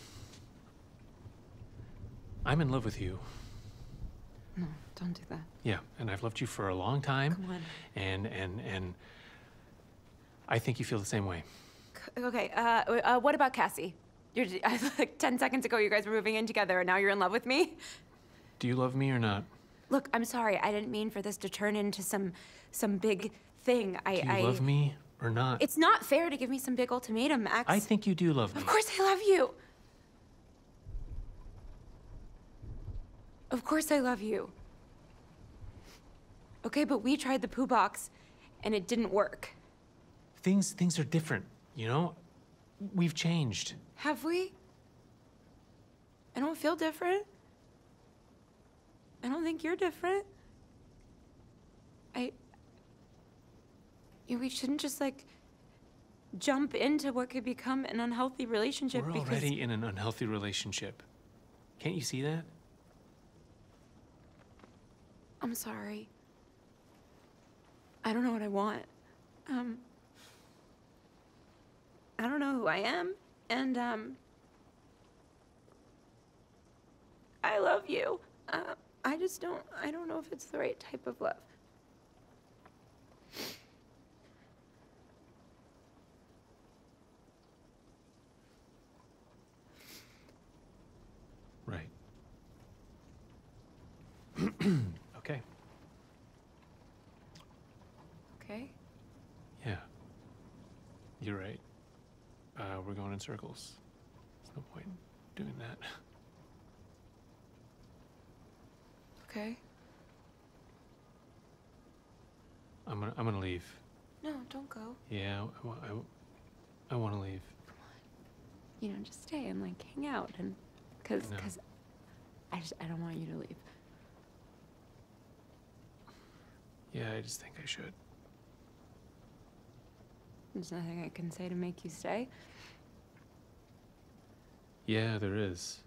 Speaker 3: in love with you.
Speaker 22: No, don't do that.
Speaker 3: Yeah, and I've loved you for a long time.
Speaker 22: Come on.
Speaker 3: And I think you feel the same way.
Speaker 22: Okay, what about Cassie? Like 10 seconds ago, you guys were moving in together, and now you're in love with me?
Speaker 3: Do you love me or not?
Speaker 22: Look, I'm sorry. I didn't mean for this to turn into some big thing.
Speaker 3: Do you love me or not?
Speaker 22: It's not fair to give me some big ultimatum, Max.
Speaker 3: I think you do love me.
Speaker 22: Of course I love you. Of course I love you. Okay, but we tried the poo box, and it didn't work.
Speaker 3: Things are different, you know? We've changed.
Speaker 22: Have we? I don't feel different. I don't think you're different. We shouldn't just, like, jump into what could become an unhealthy relationship
Speaker 3: We're already in an unhealthy relationship. Can't you see that?
Speaker 22: I'm sorry. I don't know what I want. I don't know who I am, and, I love you. I don't know if it's the right type of love.
Speaker 16: okay?
Speaker 3: Yeah. You're right. We're going in circles. There's no point in doing that.
Speaker 16: Okay.
Speaker 3: I'm gonna leave.
Speaker 16: No, don't go.
Speaker 3: Yeah, I want to leave.
Speaker 16: You know, just stay and like hang out and cause
Speaker 3: No.
Speaker 16: I don't want you to leave.
Speaker 3: Yeah, I just think I should.
Speaker 16: There's nothing I can say to make you stay.
Speaker 3: Yeah, there is.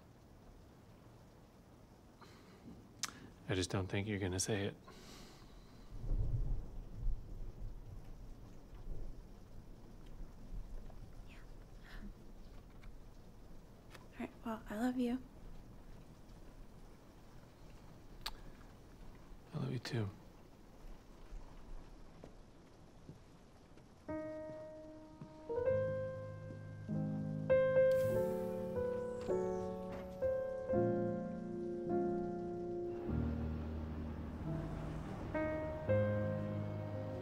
Speaker 3: I just don't think you're gonna say it.
Speaker 16: All right, well, I love you.
Speaker 3: I love you too.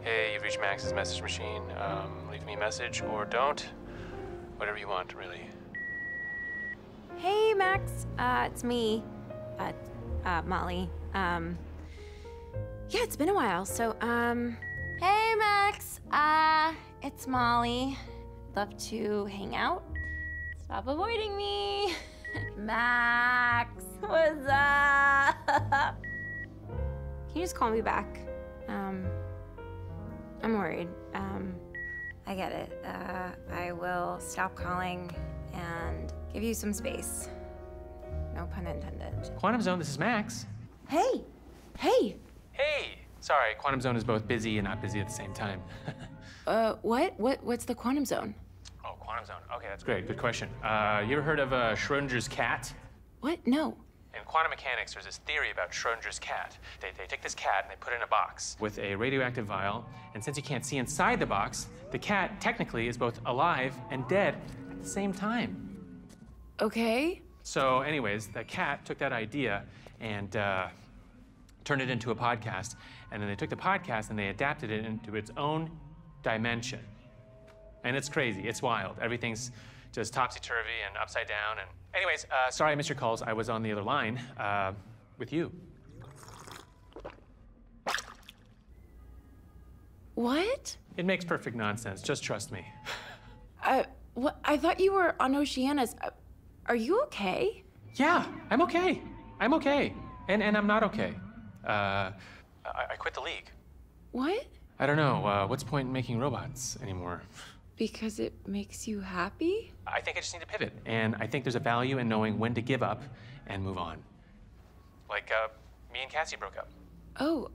Speaker 3: Hey, you've reached Max's message machine. Leave me a message or don't. Whatever you want, really.
Speaker 2: Hey, Max. It's me, Molly. Yeah, it's been a while. So, hey, Max. It's Molly. Love to hang out. Stop avoiding me. Max, what's up? Can you just call me back? I'm worried. I get it. I will stop calling and give you some space. No pun intended.
Speaker 3: Quantum Zone, this is Max.
Speaker 2: Hey! Hey!
Speaker 3: Hey! Sorry, Quantum Zone is both busy and not busy at the same time.
Speaker 2: What's the Quantum Zone?
Speaker 3: Oh, Quantum Zone. Okay, that's great. Good question. You ever heard of Schrödinger's cat?
Speaker 2: What? No.
Speaker 3: In quantum mechanics, there's this theory about Schrödinger's cat. They take this cat and they put it in a box with a radioactive vial, and since you can't see inside the box, the cat technically is both alive and dead at the same time.
Speaker 2: Okay.
Speaker 3: So anyways, the cat took that idea and turned it into a podcast, and then they took the podcast and they adapted it into its own dimension. And it's crazy, it's wild. Everything's just topsy-turvy and upside down. And anyways, sorry I missed your calls. I was on the other line with you.
Speaker 2: What?
Speaker 3: It makes perfect nonsense. Just trust me.
Speaker 2: What? I thought you were on Oceanus. Are you okay?
Speaker 3: Yeah, I'm okay. I'm okay. And I'm not okay. I quit the league.
Speaker 2: What?
Speaker 3: I don't know. What's the point in making robots anymore?
Speaker 2: Because it makes you happy?
Speaker 3: I think I just need to pivot. And I think there's a value in knowing when to give up and move on. Like, me and Cassie broke up.
Speaker 2: Oh,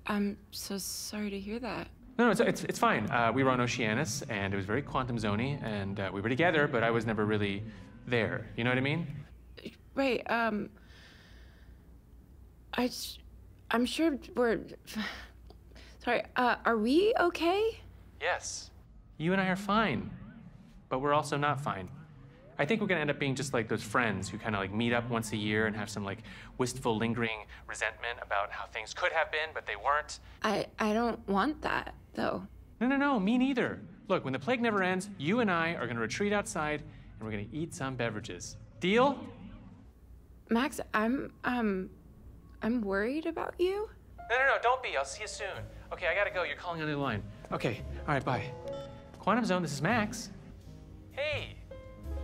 Speaker 2: I'm so sorry to hear that.
Speaker 3: No, it's fine. We were on Oceanus, and it was very quantum zony, and we were together, but I was never really there. You know what I mean?
Speaker 2: Right, I'm sure we're... Sorry, are we okay?
Speaker 3: Yes. You and I are fine, but we're also not fine. I think we're gonna end up being just like those friends who kind of like meet up once a year and have some like wistful, lingering resentment about how things could have been, but they weren't.
Speaker 2: I don't want that, though.
Speaker 3: No, me neither. Look, when the plague never ends, you and I are gonna retreat outside and we're gonna eat some beverages. Deal?
Speaker 2: Max, I'm worried about you.
Speaker 3: No, don't be. I'll see you soon. Okay, I gotta go. You're calling on the other line. Okay, all right, bye. Quantum Zone, this is Max. Hey.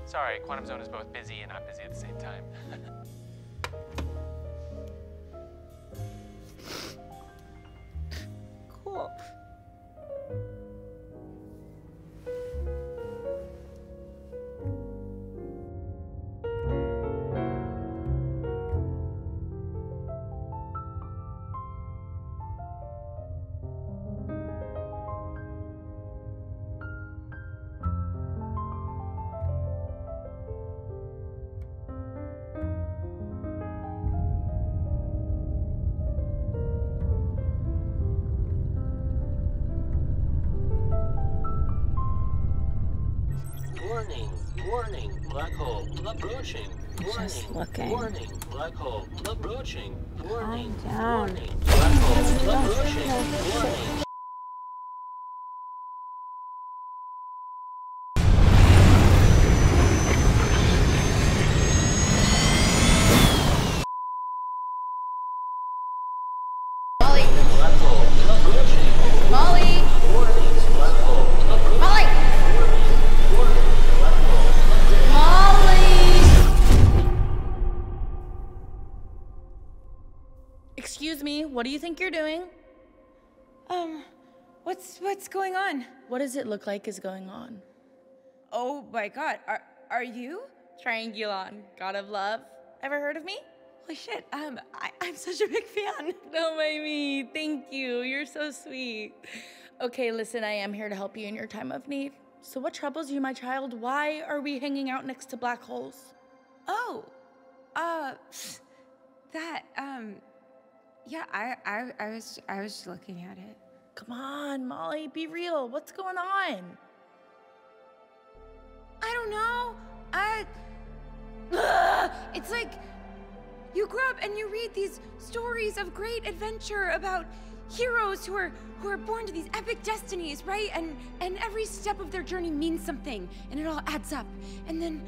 Speaker 3: Sorry, Quantum Zone is both busy and not busy at the same time.
Speaker 2: Cool.
Speaker 4: Warning, black hole approaching.
Speaker 2: Just looking.
Speaker 4: Warning, black hole approaching. Warning,
Speaker 2: Calm down.
Speaker 4: warning, black hole Approaching. Warning.
Speaker 9: Molly! Molly! Molly!
Speaker 5: Excuse me, what do you think you're doing?
Speaker 8: What's going on?
Speaker 5: What does it look like is going on?
Speaker 8: Oh my god, are you?
Speaker 5: Triangulon, god of love. Ever heard of me?
Speaker 8: Holy shit, I'm such a big fan.
Speaker 5: Don't mind me, thank you, you're so sweet. Okay, listen, I am here to help you in your time of need. So what troubles you, my child? Why are we hanging out next to black holes?
Speaker 8: Oh, yeah, I was looking at it.
Speaker 5: Come on, Molly, be real. What's going on?
Speaker 8: I don't know. It's like you grow up and you read these stories of great adventure about heroes who are born to these epic destinies, right? And every step of their journey means something, and it all adds up. And then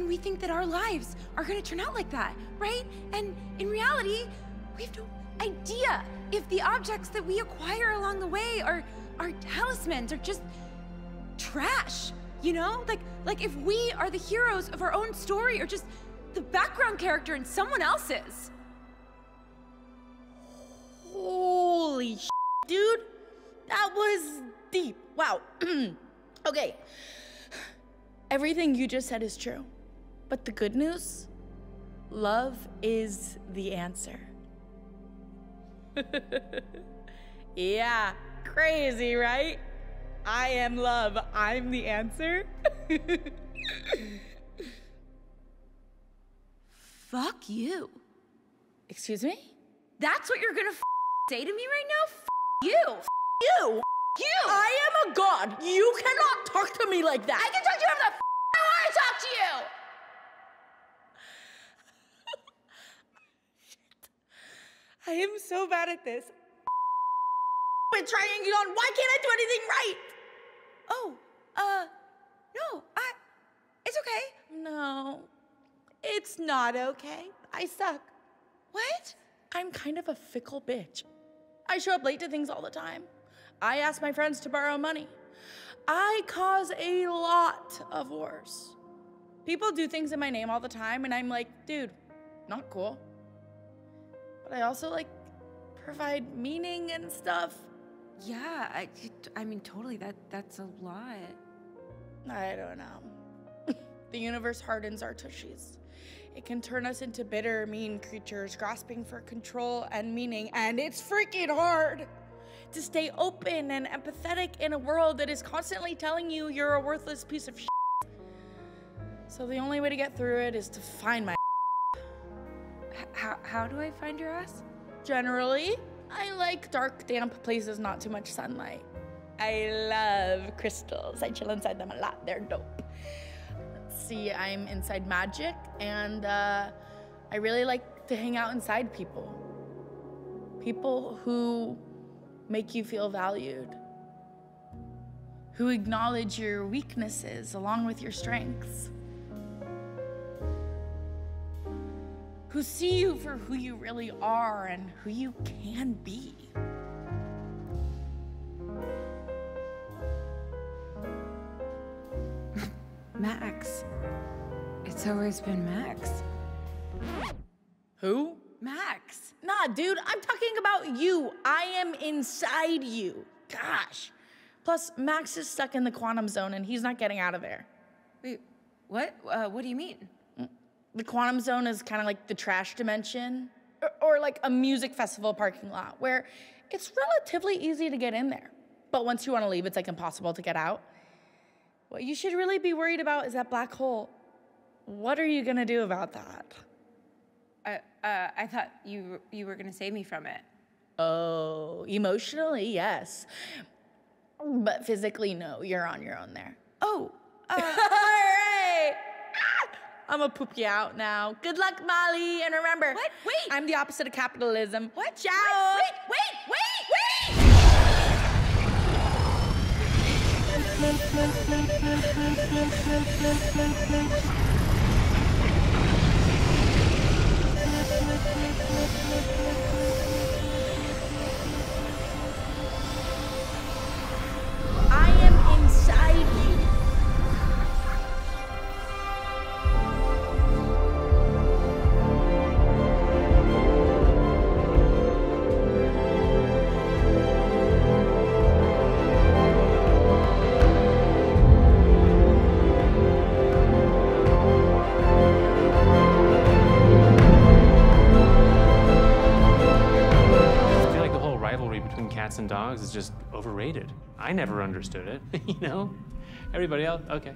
Speaker 8: we think that our lives are gonna turn out like that, right? And in reality, we have no idea if the objects that we acquire along the way are talismans or just trash, you know? Like if we are the heroes of our own story or just the background character in someone else's.
Speaker 5: Holy shit, dude. That was deep. Wow. Okay. Everything you just said is true. But the good news? Love is the answer. Yeah, crazy, right? I am love. I'm the answer.
Speaker 8: Fuck you.
Speaker 5: Excuse me?
Speaker 8: That's what you're gonna say to me right now? You.
Speaker 5: You.
Speaker 8: You.
Speaker 5: I am a god. You cannot talk to me like that.
Speaker 8: I can talk to you whatever the I want to talk to you.
Speaker 5: I am so bad at this. With Triangulon, why can't I do anything right?
Speaker 8: Oh, no, it's okay.
Speaker 5: No, it's not okay. I suck.
Speaker 8: What?
Speaker 5: I'm kind of a fickle bitch. I show up late to things all the time. I ask my friends to borrow money. I cause a lot of wars. People do things in my name all the time, and I'm like, dude, not cool. But I also, like, provide meaning and stuff.
Speaker 8: Yeah, I mean, totally, that's a lot.
Speaker 5: I don't know. The universe hardens our tushies. It can turn us into bitter, mean creatures grasping for control and meaning, and it's freaking hard to stay open and empathetic in a world that is constantly telling you you're a worthless piece of shit. So the only way to get through it is to find my
Speaker 8: How do I find your ass?
Speaker 5: Generally, I like dark, damp places, not too much sunlight. I love crystals. I chill inside them a lot. They're dope. Let's see, I'm inside magic, and I really like to hang out inside people. People who make you feel valued, who acknowledge your weaknesses along with your strengths, who see you for who you really are and who you can be.
Speaker 8: Max. It's always been Max.
Speaker 5: Who?
Speaker 8: Max.
Speaker 5: Nah, dude, I'm talking about you. I am inside you. Gosh. Plus, Max is stuck in the quantum zone and he's not getting out of there.
Speaker 8: Wait, what? What do you mean?
Speaker 5: The quantum zone is kind of like the trash dimension, or like a music festival parking lot where it's relatively easy to get in there. But once you want to leave, it's like impossible to get out. What you should really be worried about is that black hole. What are you gonna do about that?
Speaker 8: I thought you were gonna save me from it.
Speaker 5: Oh, emotionally, yes. But physically, no, you're on your own there.
Speaker 8: Oh,
Speaker 5: all right. I'm gonna poop you out now. Good luck, Molly, and remember,
Speaker 8: What? Wait.
Speaker 5: I'm the opposite of capitalism.
Speaker 8: What?
Speaker 5: Ciao.
Speaker 8: Wait.
Speaker 5: I am inside you.
Speaker 3: I feel like the whole rivalry between cats and dogs is just overrated. I never understood it, you know? Everybody else, okay.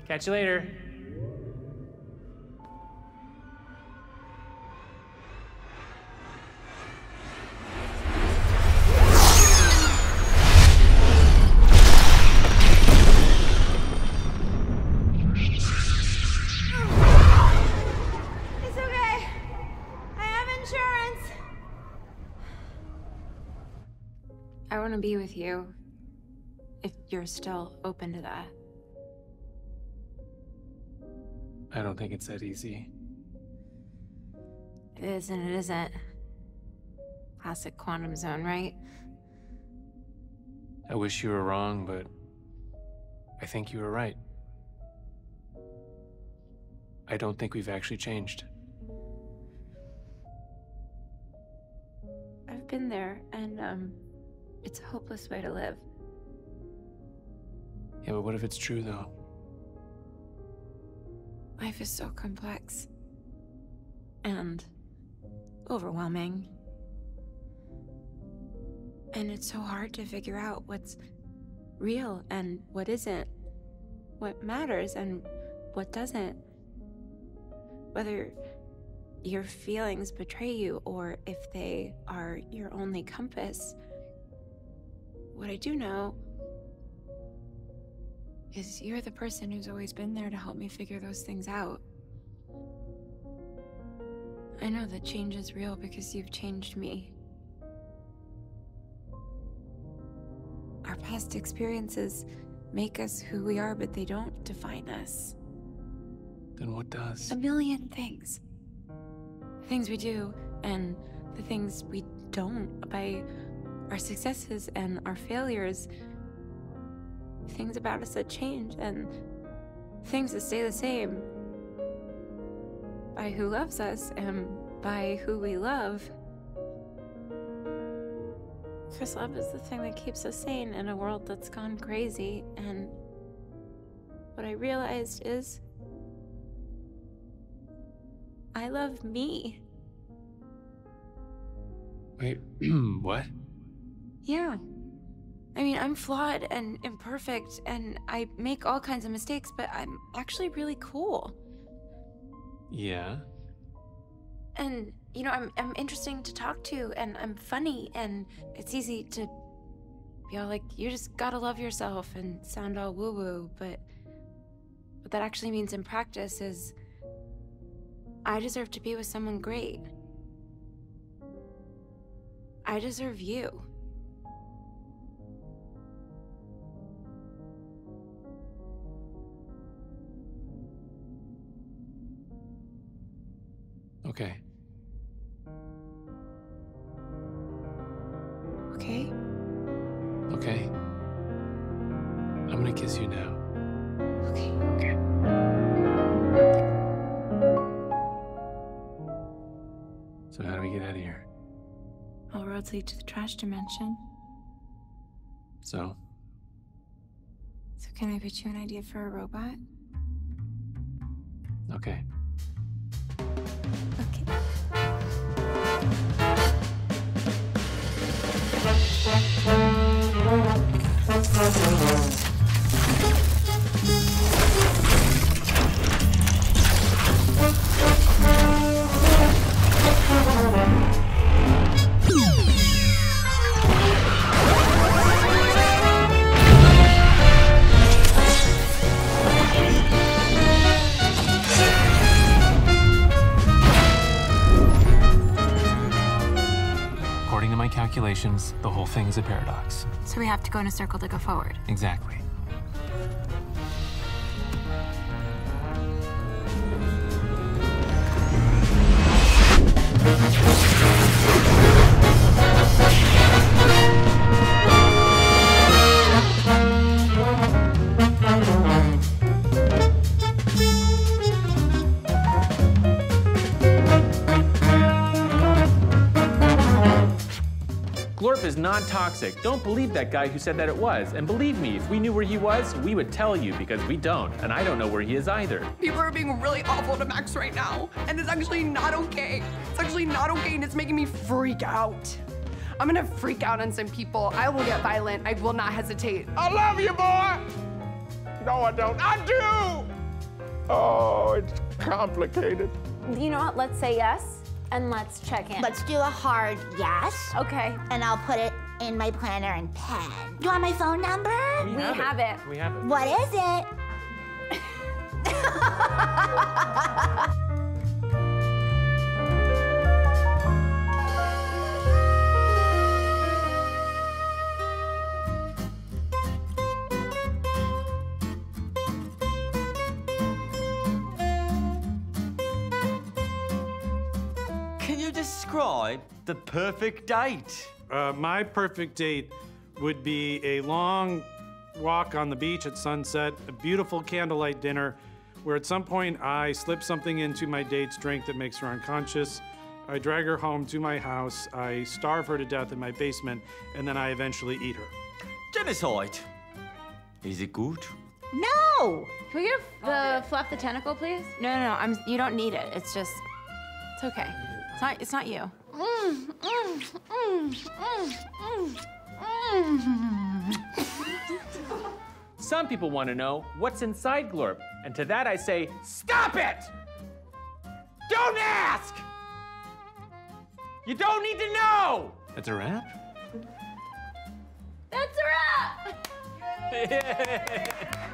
Speaker 3: Catch you later.
Speaker 8: It's okay. I have insurance.
Speaker 2: I want to be with you, if you're still open to that.
Speaker 3: I don't think it's that easy.
Speaker 2: It is and it isn't. Classic quantum zone, right?
Speaker 3: I wish you were wrong, but I think you were right. I don't think we've actually changed.
Speaker 2: I've been there, and it's a hopeless way to live.
Speaker 3: Yeah, but what if it's true, though?
Speaker 2: Life is so complex and overwhelming. And it's so hard to figure out what's real and what isn't, what matters and what doesn't. Whether your feelings betray you or if they are your only compass. What I do know is you're the person who's always been there to help me figure those things out. I know that change is real because you've changed me. Our past experiences make us who we are, but they don't define us.
Speaker 3: Then what does?
Speaker 2: A million things. The things we do and the things we don't, by our successes and our failures. Things about us that change and things that stay the same. By who loves us and by who we love. Because love is the thing that keeps us sane in a world that's gone crazy. And what I realized is I love me.
Speaker 3: Wait, what?
Speaker 2: Yeah. I mean, I'm flawed and imperfect, and I make all kinds of mistakes, but I'm actually really cool.
Speaker 3: Yeah.
Speaker 2: And, you know, I'm interesting to talk to, and I'm funny, and it's easy to be all like, you just gotta love yourself and sound all woo-woo, but what that actually means in practice is I deserve to be with someone great. I deserve you.
Speaker 3: Okay.
Speaker 2: Okay?
Speaker 3: Okay. I'm gonna kiss you now.
Speaker 2: Okay.
Speaker 3: Okay. So how do we get out of here?
Speaker 2: All roads lead to the trash dimension.
Speaker 3: So?
Speaker 2: So can I pitch you an idea for a robot?
Speaker 3: Okay. calculations, the whole thing is a paradox.
Speaker 2: So we have to go in a circle to go forward.
Speaker 3: Exactly.
Speaker 7: Glorp is non-toxic. Don't believe that guy who said that it was. And believe me, if we knew where he was, we would tell you, because we don't. And I don't know where he is either.
Speaker 10: People are being really awful to Max right now, and it's actually not okay. It's actually not okay, and it's making me freak out. I'm gonna freak out on some people. I will get violent. I will not hesitate.
Speaker 13: I love you, boy! No, I don't. I do! Oh, it's complicated.
Speaker 2: You know what? Let's say yes, and let's check in.
Speaker 6: Let's do a hard yes.
Speaker 2: Okay.
Speaker 6: And I'll put it in my planner and pen. You want my phone number?
Speaker 2: We have it.
Speaker 7: We have it.
Speaker 6: What is it?
Speaker 18: Can you describe the perfect date?
Speaker 20: My perfect date would be a long walk on the beach at sunset, a beautiful candlelight dinner, where at some point I slip something into my date's drink that makes her unconscious. I drag her home to my house, I starve her to death in my basement, and then I eventually eat her.
Speaker 18: Genocide. Is it good?
Speaker 19: No!
Speaker 2: Can we get the fluff the tentacle, please? No, you don't need it. It's just, it's okay. It's not you.
Speaker 7: Some people want to know what's inside Glorp. And to that I say, stop it! Don't ask! You don't need to know!
Speaker 3: That's a wrap?
Speaker 2: That's a wrap!
Speaker 7: Yeah.